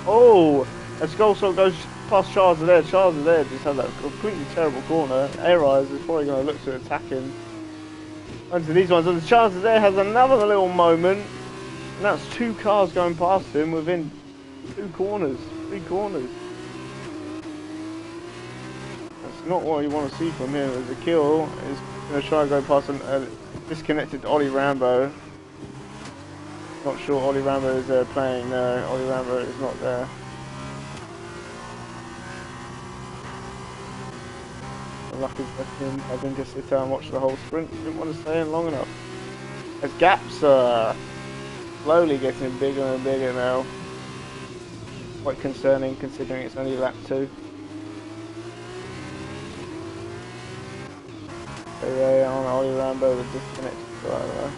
Oh, as Skullsalt goes past Charles there. Charles there just had that completely terrible corner. Arise is probably going to look to attack him. Onto these ones, and Charles there has another little moment, and that's 2 cars going past him within 3 corners. That's not what you want to see from him. As a kill is going to try and go past a disconnected Ollie Rambo. Not sure Ollie Rambo is playing. No, Ollie Rambo is not there. Luck is left him. I didn't just sit down and watch the whole sprint. Didn't want to stay in long enough. As gaps are slowly getting bigger and bigger now. Quite concerning considering it's only lap 2. Ray on Ollie Rambo, the disconnected driver.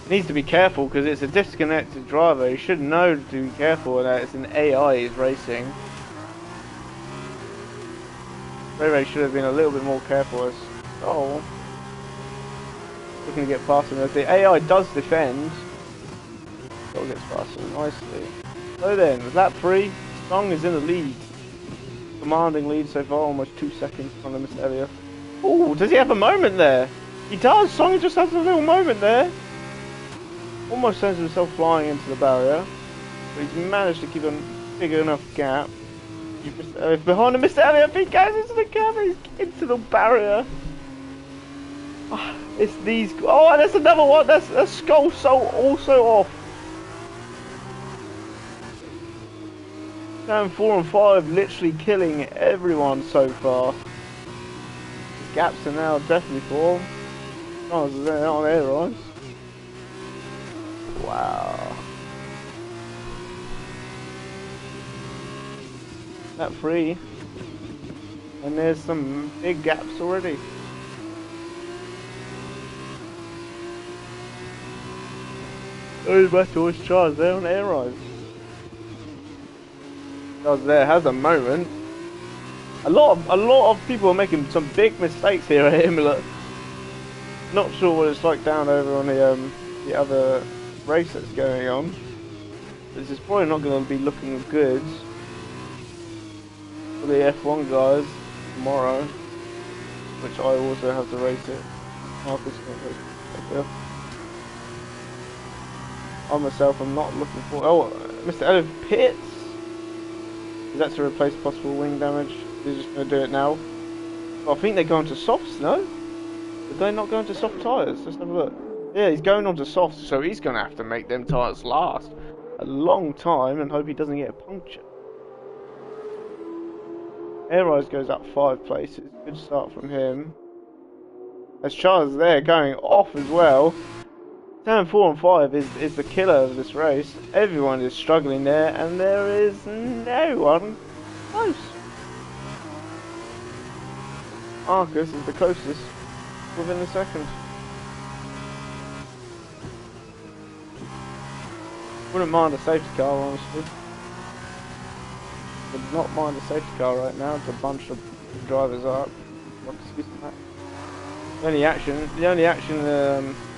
He needs to be careful because it's a disconnected driver. He should know to be careful that it's an AI he's racing. Ray Ray should have been a little bit more careful as looking to get past him. As the AI does defend, Goal gets past him nicely. So then, lap 3, Song is in the lead. Commanding lead so far, almost 2 seconds from the Mr. Elliott. Oh, does he have a moment there? He does! Song just has a little moment there. Almost sends himself flying into the barrier. But he's managed to keep a big enough gap. Mr. Elliott behind him, Mr. Elliott, he goes into the gap, he's into the barrier. Oh, it's these. Oh, and there's another one. That's a Skull also off. Down 4 and 5, literally killing everyone so far. The gaps are now definitely formed. Oh, they're not there, right? Wow. Lap 3, and there's some big gaps already. Goes back towards Charles there on air rise. Charles there has a moment. A lot of people are making some big mistakes here at Imola. Not sure what it's like down over on the other race that's going on. This is probably not going to be looking good for the F1 guys tomorrow, which I also have to race it. Marcus can't race. I myself am not looking for. Oh, Mr. Elliott pits. Is that to replace possible wing damage? They're just going to do it now. Well, I think they're going to softs, no? Are they not going to soft tyres? Let's have a look. Yeah, he's going on to softs, so he's going to have to make them tyres last a long time and hope he doesn't get a puncture. Air Rise goes up 5 places. Good start from him. As Charles is there going off as well. Turn 4 and 5 is the killer of this race. Everyone is struggling there, and there is no one close. Marcus is the closest within a second. Wouldn't mind a safety car, honestly. Would not mind a safety car right now to bunch the drivers up. Excuse me. The only action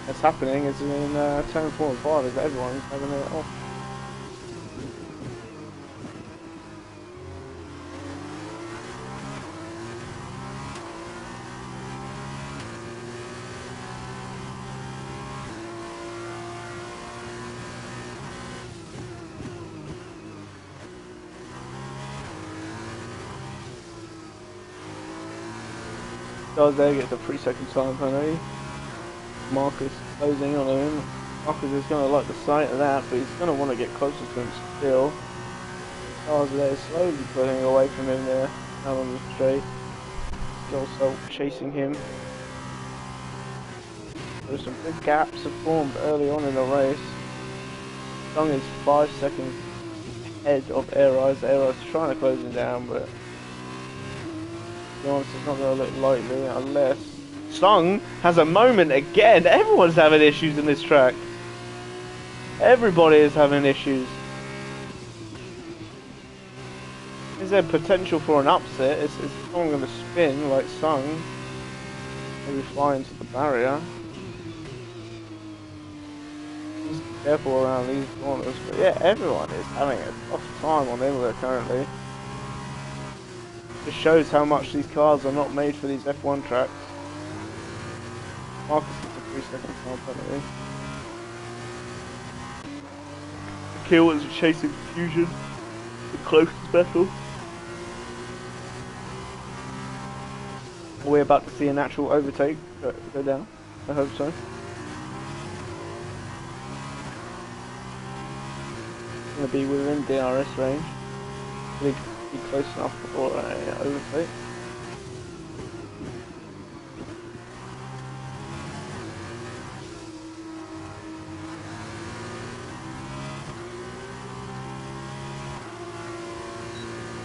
that's happening is in turn 4 and 5. Is that everyone's having it off. Does there gets a 3-second time penalty. Marcus closing on him. Marcus is going to like the sight of that, but he's going to want to get closer to him still. Cars there slowly pulling away from him there, down on the straight. Also chasing him. There's some big gaps have formed early on in the race. Song is 5 seconds ahead of Air Eyes. Air Eyes trying to close him down, but to be honest, it's not going to look likely unless Song has a moment again. Everyone's having issues in this track. Everybody is having issues. Is there potential for an upset? Is someone going to spin like Sung? Maybe fly into the barrier. Just be careful around these corners. But yeah, everyone is having a tough time on Imola currently. Just shows how much these cars are not made for these F1 tracks. Marcus gets a 3-second time penalty. Kill is chasing Fusion. The closest battle. We're about to see a natural overtake go down. I hope so. Going to be within DRS range. Really be close enough for an overtake.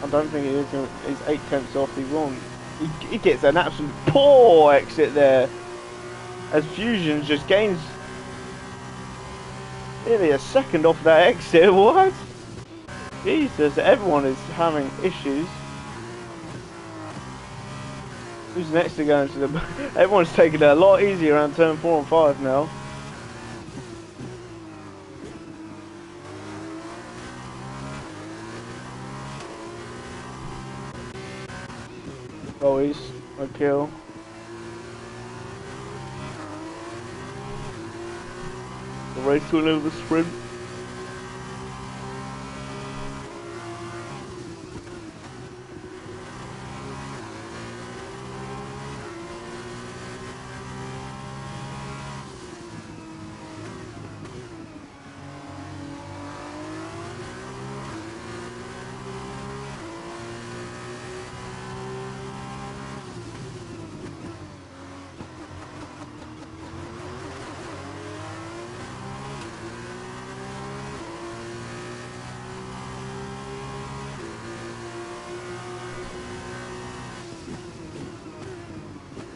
I don't think he is. He's 8/10 off. He won't. He gets an absolute poor exit there, as Fusion just gains nearly a second off that exit. What? Jesus, everyone is having issues. Who's next to go into the... Everyone's taking it a lot easier around turn 4 and 5 now. Always a kill. The race went over the sprint.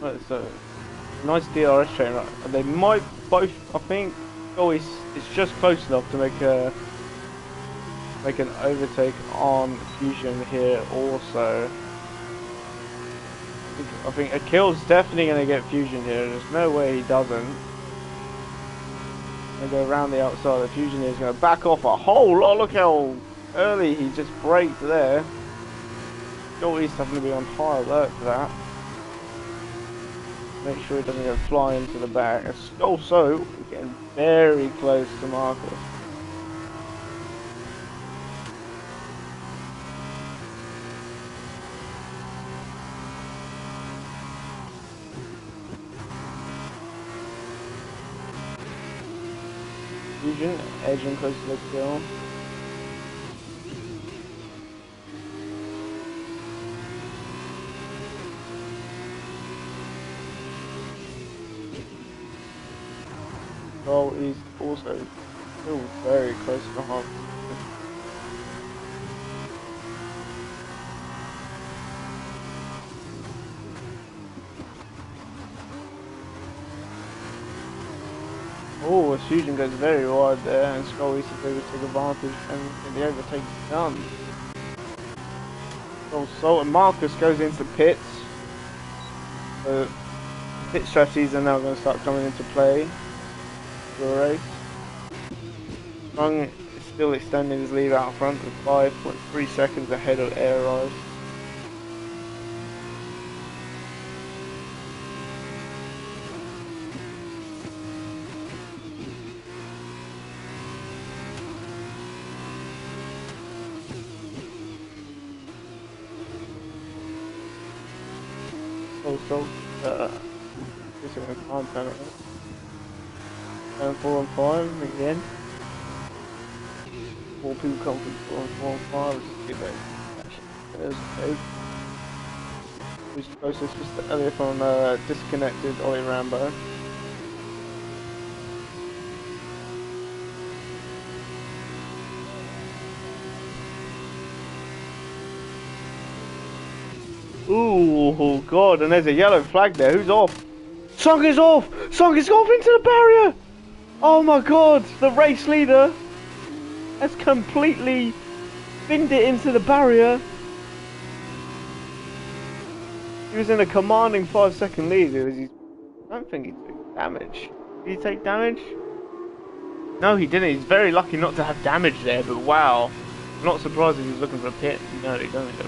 Right, so nice DRS train. Right? They might both. I think. Oh, it's just close enough to make an overtake on Fusion here. Also, I think Akil's definitely going to get Fusion here. There's no way he doesn't. Gonna go around the outside. The Fusion is going to back off a whole lot. Look how early he just braked there. He's having to be on high alert for that. Make sure he doesn't go fly into the back. It's also getting very close to Marcus. Fusion edging close to the kill. Oh, he's also still very close to half. Oh, Fusion goes very wide there, and Scully is able to take advantage and the overtake is done. So and Marcus goes into pits. So pit strategies are now going to start coming into play. The race. Strong is still extending his lead out front with 5.3 seconds ahead of Air Eyes. Also, this is a time penalty. And 4 and 5 again. More people come from 1-5, which is good. There's okay. Who's closest? Mr. Elliot from disconnected Ollie Rambo. Ooh, oh god, and there's a yellow flag there. Who's off? Song is off! Song is off into the barrier! Oh my god, the race leader has completely binned it into the barrier. He was in a commanding 5-second lead. I don't think he took damage. Did he take damage? No, he didn't. He's very lucky not to have damage there, but wow. I'm not surprised if he was looking for a pit. No, he doesn't go.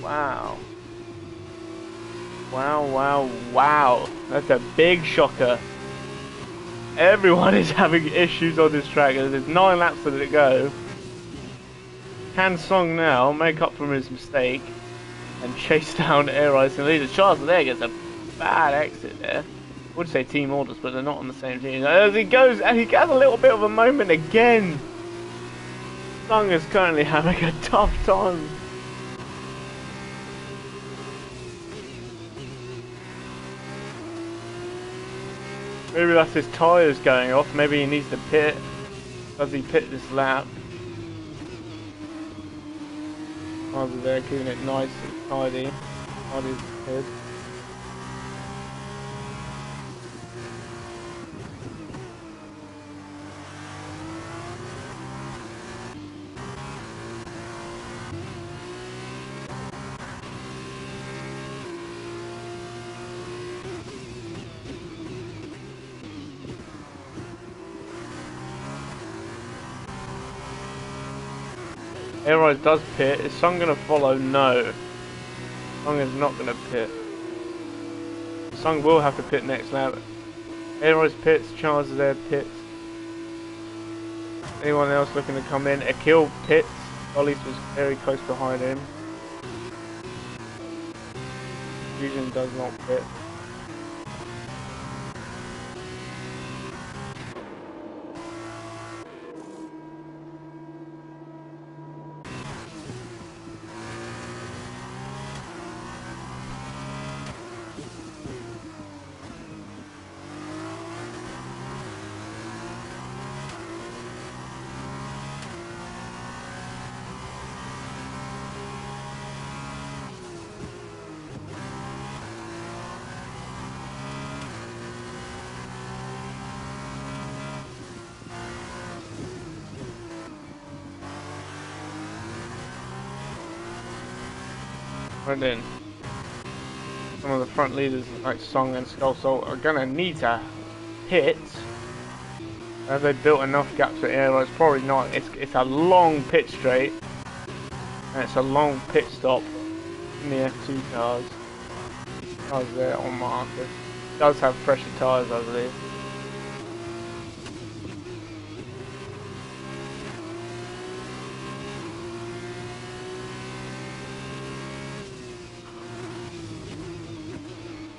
Wow. Wow, wow, wow. That's a big shocker. Everyone is having issues on this track. There's 9 laps to go. Can Song now make up for his mistake and chase down Air Ice and leaders? Charles there gets a bad exit there. I would say team orders, but they're not on the same team. As he goes, and he gets a little bit of a moment again. Song is currently having a tough time. Maybe that's his tyres going off. Maybe he needs to pit. Does he pit this lap? Over there, keeping it nice and tidy. Tidy as a kid. Airrise does pit. Is Song going to follow? No. Song is not going to pit. Song will have to pit next lap. Airrise pits. Charles is there, pits. Anyone else looking to come in? Akil pits. Ollie's was very close behind him. Fusion does not pit. And then some of the front leaders like Song and Skull Salt are gonna need to pit. Have they built enough gaps at air? It's probably not. It's a long pit straight. And it's a long pit stop in the F2 cars. Cars there on Marcus. Does have fresher tyres, I believe.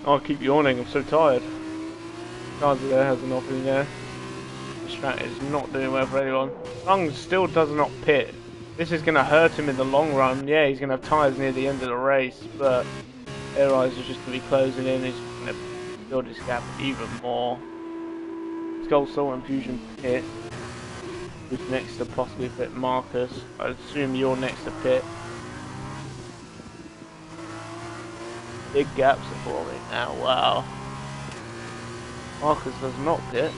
I'll keep yawning, I'm so tired. Cars there has an opening there. The strat is not doing well for anyone. Sung still does not pit. This is going to hurt him in the long run. Yeah, he's going to have tyres near the end of the race, but Air Eyes is just going to be closing in. He's going to build his gap even more. Skull Soul and Fusion pit. Who's next to possibly pit? Marcus. I assume you're next to pit. Big gaps are forming now, wow. Marcus does not pit.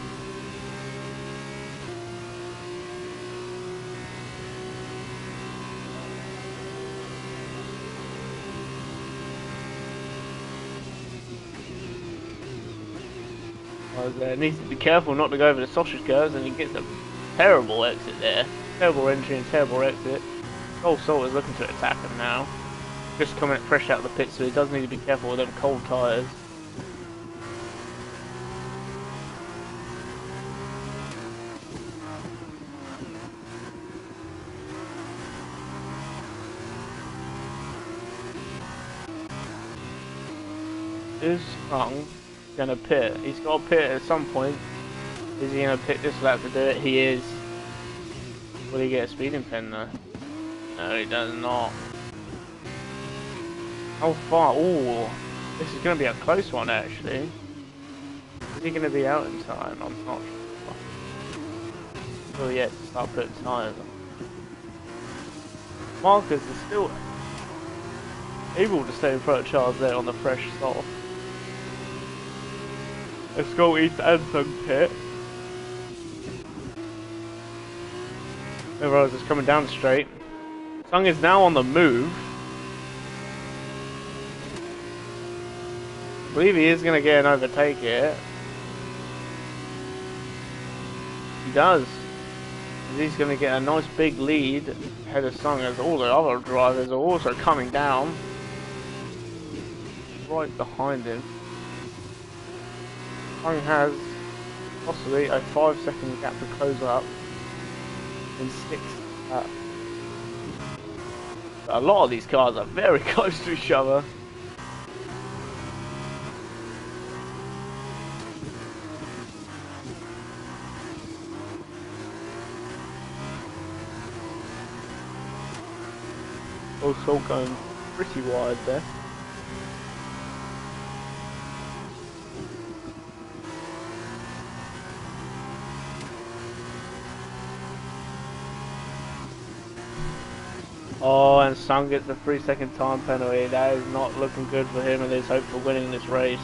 Needs to be careful not to go over the sausage curves, and he gets a terrible exit there. Terrible entry and terrible exit. Gold Salt is looking to attack him now. Just coming fresh out of the pit, so he does need to be careful with them cold tyres. is Sung gonna pit? He's got to pit at some point. Is he gonna pick this lap to do it? He is. Will he get a speeding pen though? No, he does not. How far? Ooh, this is gonna be a close one actually. Is he gonna be out in time? I'm not sure. Still yet to start putting time. Marcus is still able to stay in front of Charles there on the fresh stop. Let's go East and Sung pit. Everyone is coming down straight. Sung is now on the move. I believe he is going to get an overtake here. He does. He's going to get a nice big lead ahead of Sung as all the other drivers are also coming down. Right behind him. Sung has possibly a 5-second gap to close up. In 6. A lot of these cars are very close to each other. Also going pretty wide there. Oh, and Sung gets the 3-second time penalty. That is not looking good for him and his hope for winning this race.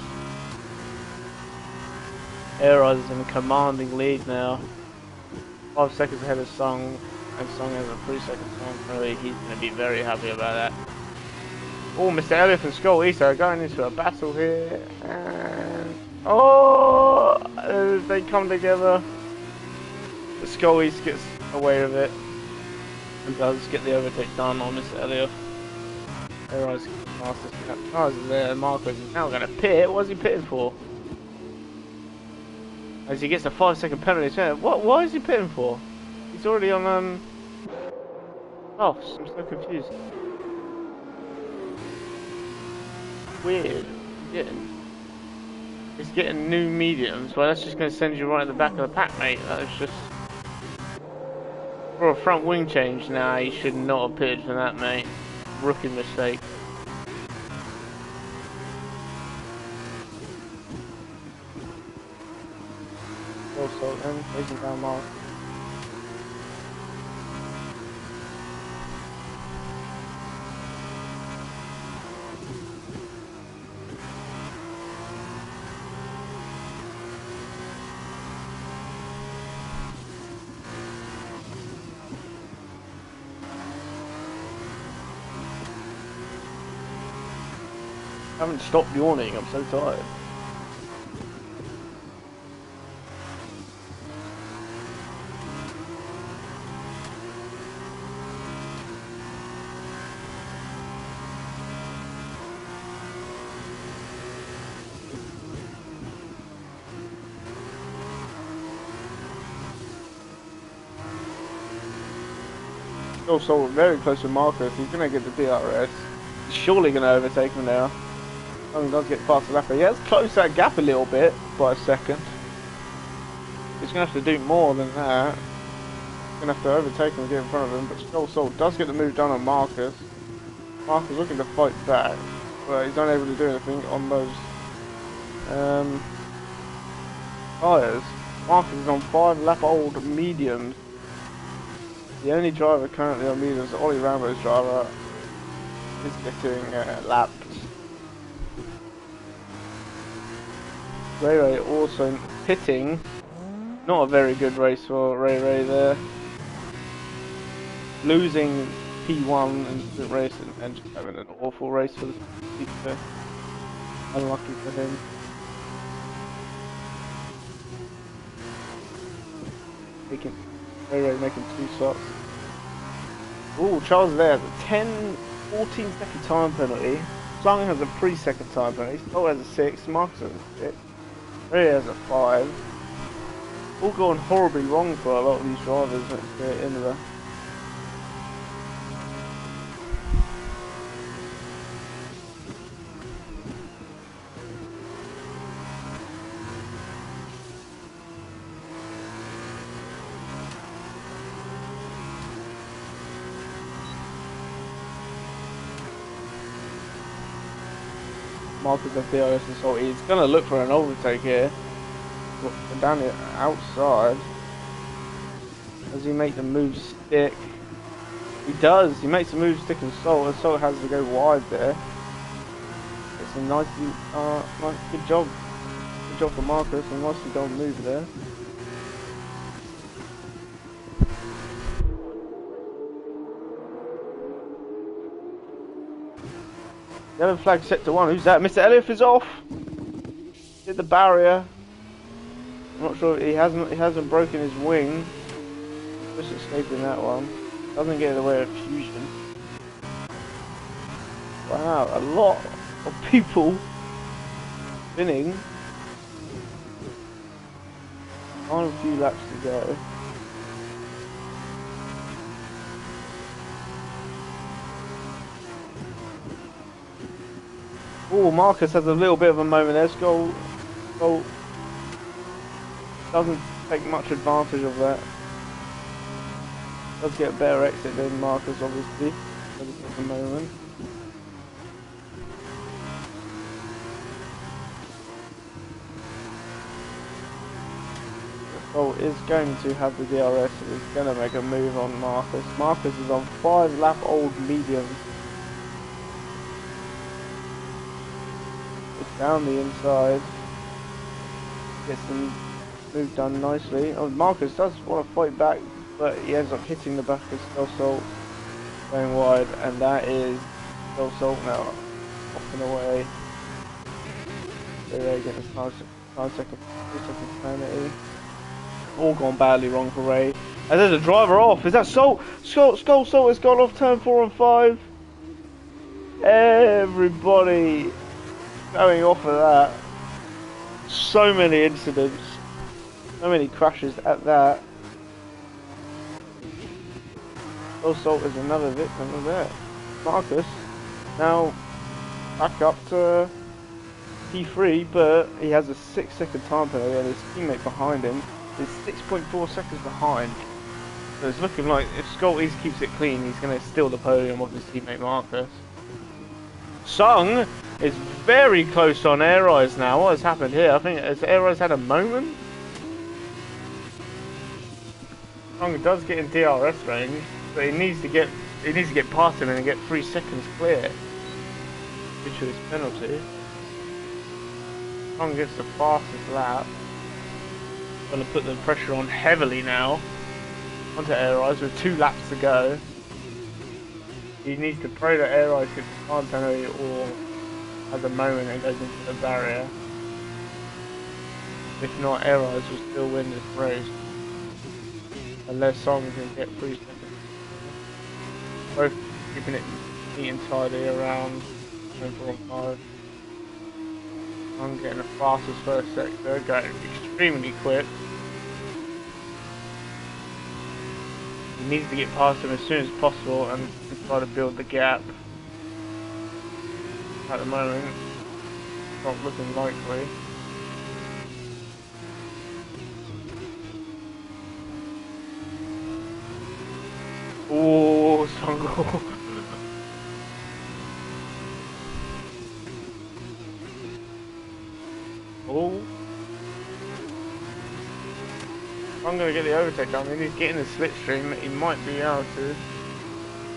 Aeroz is in a commanding lead now. 5 seconds ahead of Sung, and Sung has a 3-second time penalty. He's going to be very happy about that. Oh, Mr. Elliott and Skull East are going into a battle here. And oh, they come together. The Skull East gets away with it. And does get the overtake done on Mr. Elliott. Everyone's fastest cars is there. Marcus is now going to pit. What's he pitting for? As he gets a 5-second penalty. What? Why is he pitting for? He's already on Oh, I'm so confused. Weird. He's getting new mediums. Well, that's just going to send you right at the back of the pack, mate. That was just. For a front wing change, nah, you should not have pitted for that, mate. Rookie mistake. Also, then, taking down Mark. I haven't stopped yawning, I'm so tired. Also very close to Marcus, he's going to get the DRS. He's surely going to overtake him now. Sung does get past the lapper. Yeah, let's close that gap a little bit by a second. He's going to have to do more than that. He's going to have to overtake him and get in front of him. But Skull Soul does get the move done on Marcus. Marcus looking to fight back, but he's unable to do anything on those tyres. Marcus is on 5-lap-old mediums. The only driver currently on mediums, Ollie Rambo's driver, is getting lapped. Ray Ray also pitting. Not a very good race for Ray Ray there. Losing P1 in the race and just having an awful race for the future. Unlucky for him. Ray Ray making 2 stops. Ooh, Charles there has a 14-second time penalty. Sung has a 3-second time penalty. Skull has a 6. Marcus has a 6. Ray has a 5. All going horribly wrong for a lot of these drivers at the end of the. Marcus has DRS and Salty. He's going to look for an overtake here. Down the outside. Does he make the move stick? He does. He makes the move stick and Salt. And Salt has to go wide there. It's a nice, good job. Good job for Marcus. A nicely done move there. Yellow flag set to 1. Who's that? Mr. Elliott is off. Hit the barrier. I'm not sure. He hasn't broken his wing. Just escaping that one. Doesn't get in the way of fusion. Wow, a lot of people spinning. On a few laps to go. Oh, Marcus has a little bit of a moment there. Skull doesn't take much advantage of that. Does get a better exit than Marcus, obviously, at the moment. Skull is going to have the DRS and is going to make a move on Marcus. Marcus is on 5-lap-old mediums. Down the inside, gets the move done nicely. Oh, Marcus does want to fight back, but he ends up hitting the back of Skull Salt, going wide, and that is Skull Salt now off and away. So they're getting a 2-second penalty. All gone badly wrong for Ray. And there's a driver off. Is that Salt? Skull Salt has gone off turn 4 and 5. Everybody going off of that. So many incidents, so many crashes at that. Salt is another victim of that. Marcus now back up to P3, but he has a 6-second time penalty and his teammate behind him is 6.4 seconds behind. So it's looking like if Skolties keeps it clean, he's going to steal the podium of his teammate Marcus. Sung is very close on Air Eyes now. What has happened here? I think has Air Eyes had a moment? Sung does get in DRS range, but he needs to get past him and get 3 seconds clear due to his penalty. Sung gets the fastest lap. Going to put the pressure on heavily now onto Air Eyes with 2 laps to go. He needs to pray that Air Eyes gets the time penalty or has a moment and goes into the barrier. If not, Air Eyes will still win this race. Unless Song can get 3 seconds. Both keeping it neat and tidy around 4 and 5. I'm getting the fastest first sector, going extremely quick. He needs to get past him as soon as possible and try to build the gap. At the moment, not looking likely. Oh, Songo. Oh. I'm going to get the overtake done. If he's getting the slipstream, he might be able to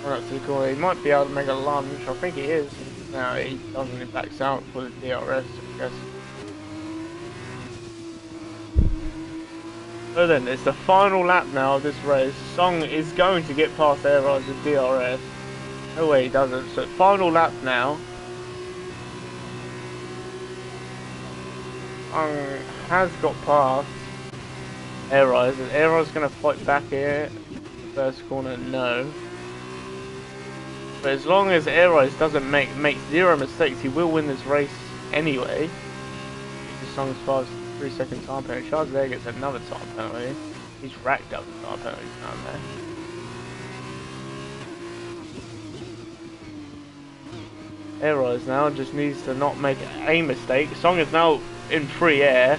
run up to the corner. He might be able to make a lunge. I think he is. No, he doesn't. He backs out for the DRS, I guess. So then, it's the final lap now of this race. Song is going to get past Air Eyes with DRS. No way he doesn't. So final lap now. Has got past Air Eyes, and Air Eyes going to fight back here. First corner, no. But as long as Air Eyes doesn't make 0 mistakes, he will win this race anyway. This song's 3-second time penalty. Charles there gets another time penalty. He's racked up the time penalties down there. Air Eyes now just needs to not make a mistake. Song is now in free air.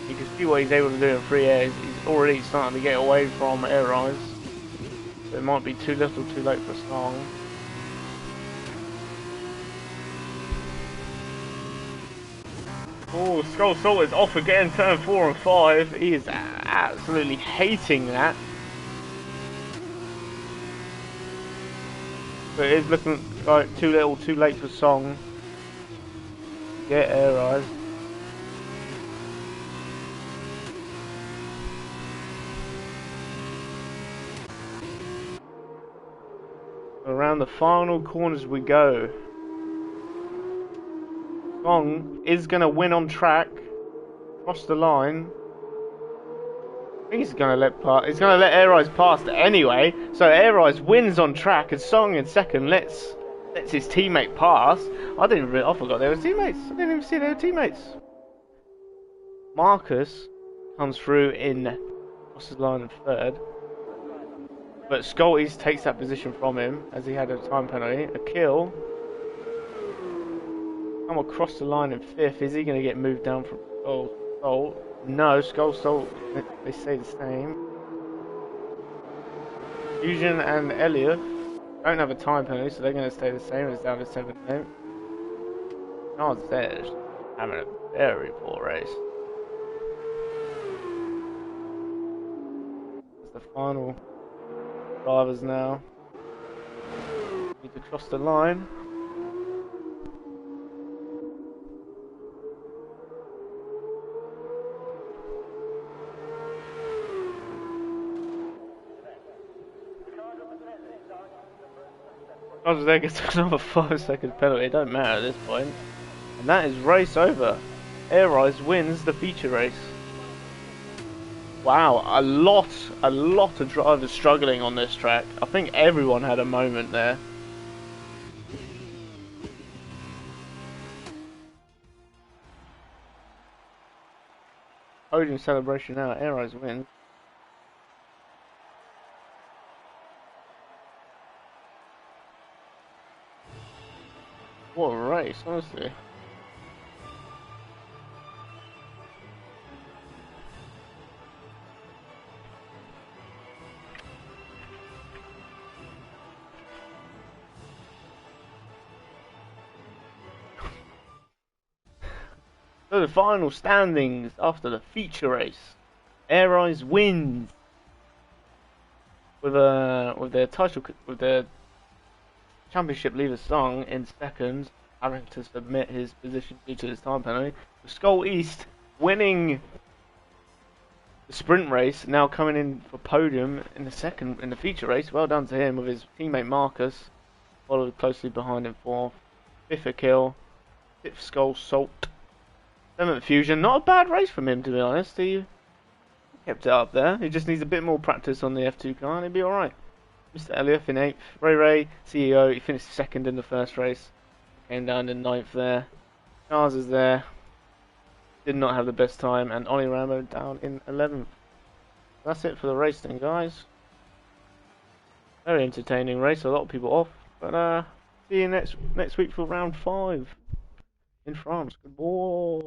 You can see what he's able to do in free air. He's already starting to get away from Air Eyes. So it might be too little too late for Song. Oh, Skull Salt is off again, turn 4 and 5. He is absolutely hating that. But it is looking like too little, too late for Song. Get air eyes. Around the final corners we go. Song is going to win on track. Cross the line. I think he's going to let Air Eyes pass anyway. So Air Eyes wins on track, and Song in second lets his teammate pass. I forgot they were teammates. I didn't even see they were teammates. Marcus comes through in cross the line in third. But Skull East takes that position from him as he had a time penalty. A kill. Come across the line in fifth. Is he going to get moved down from Skull Salt? No, Skull Salt, they stay the same. Fusion and Elliot don't have a time penalty, so they're going to stay the same. It's down to 7-8. Charles Edge having a very poor race. It's the final drivers now. Need to cross the line. There gets another 5-second penalty. It don't matter at this point. And that is race over. Air Eyes wins the feature race. Wow, a lot of drivers struggling on this track. I think everyone had a moment there. Podium celebration now. Air Eyes wins. What a race, honestly. So the final standings after the feature race. Air Eyes wins with their championship leader Song in second, having to submit his position due to his time penalty. Skull East winning the sprint race, now coming in for podium in the feature race. Well done to him with his teammate Marcus, followed closely behind him fourth. Fifth a kill, fifth Skull Salt, seventh Fusion. Not a bad race from him, to be honest. He kept it up there. He just needs a bit more practice on the F2 car and he'll be alright. Mr. Elliott in 8th. Ray, CEO, he finished second in the first race. Came down to 9th there. Charles is there. Did not have the best time. And Ollie Rambo down in 11th. That's it for the race then, guys. Very entertaining race. A lot of people off. But see you next week for round 5 in France. Good boy.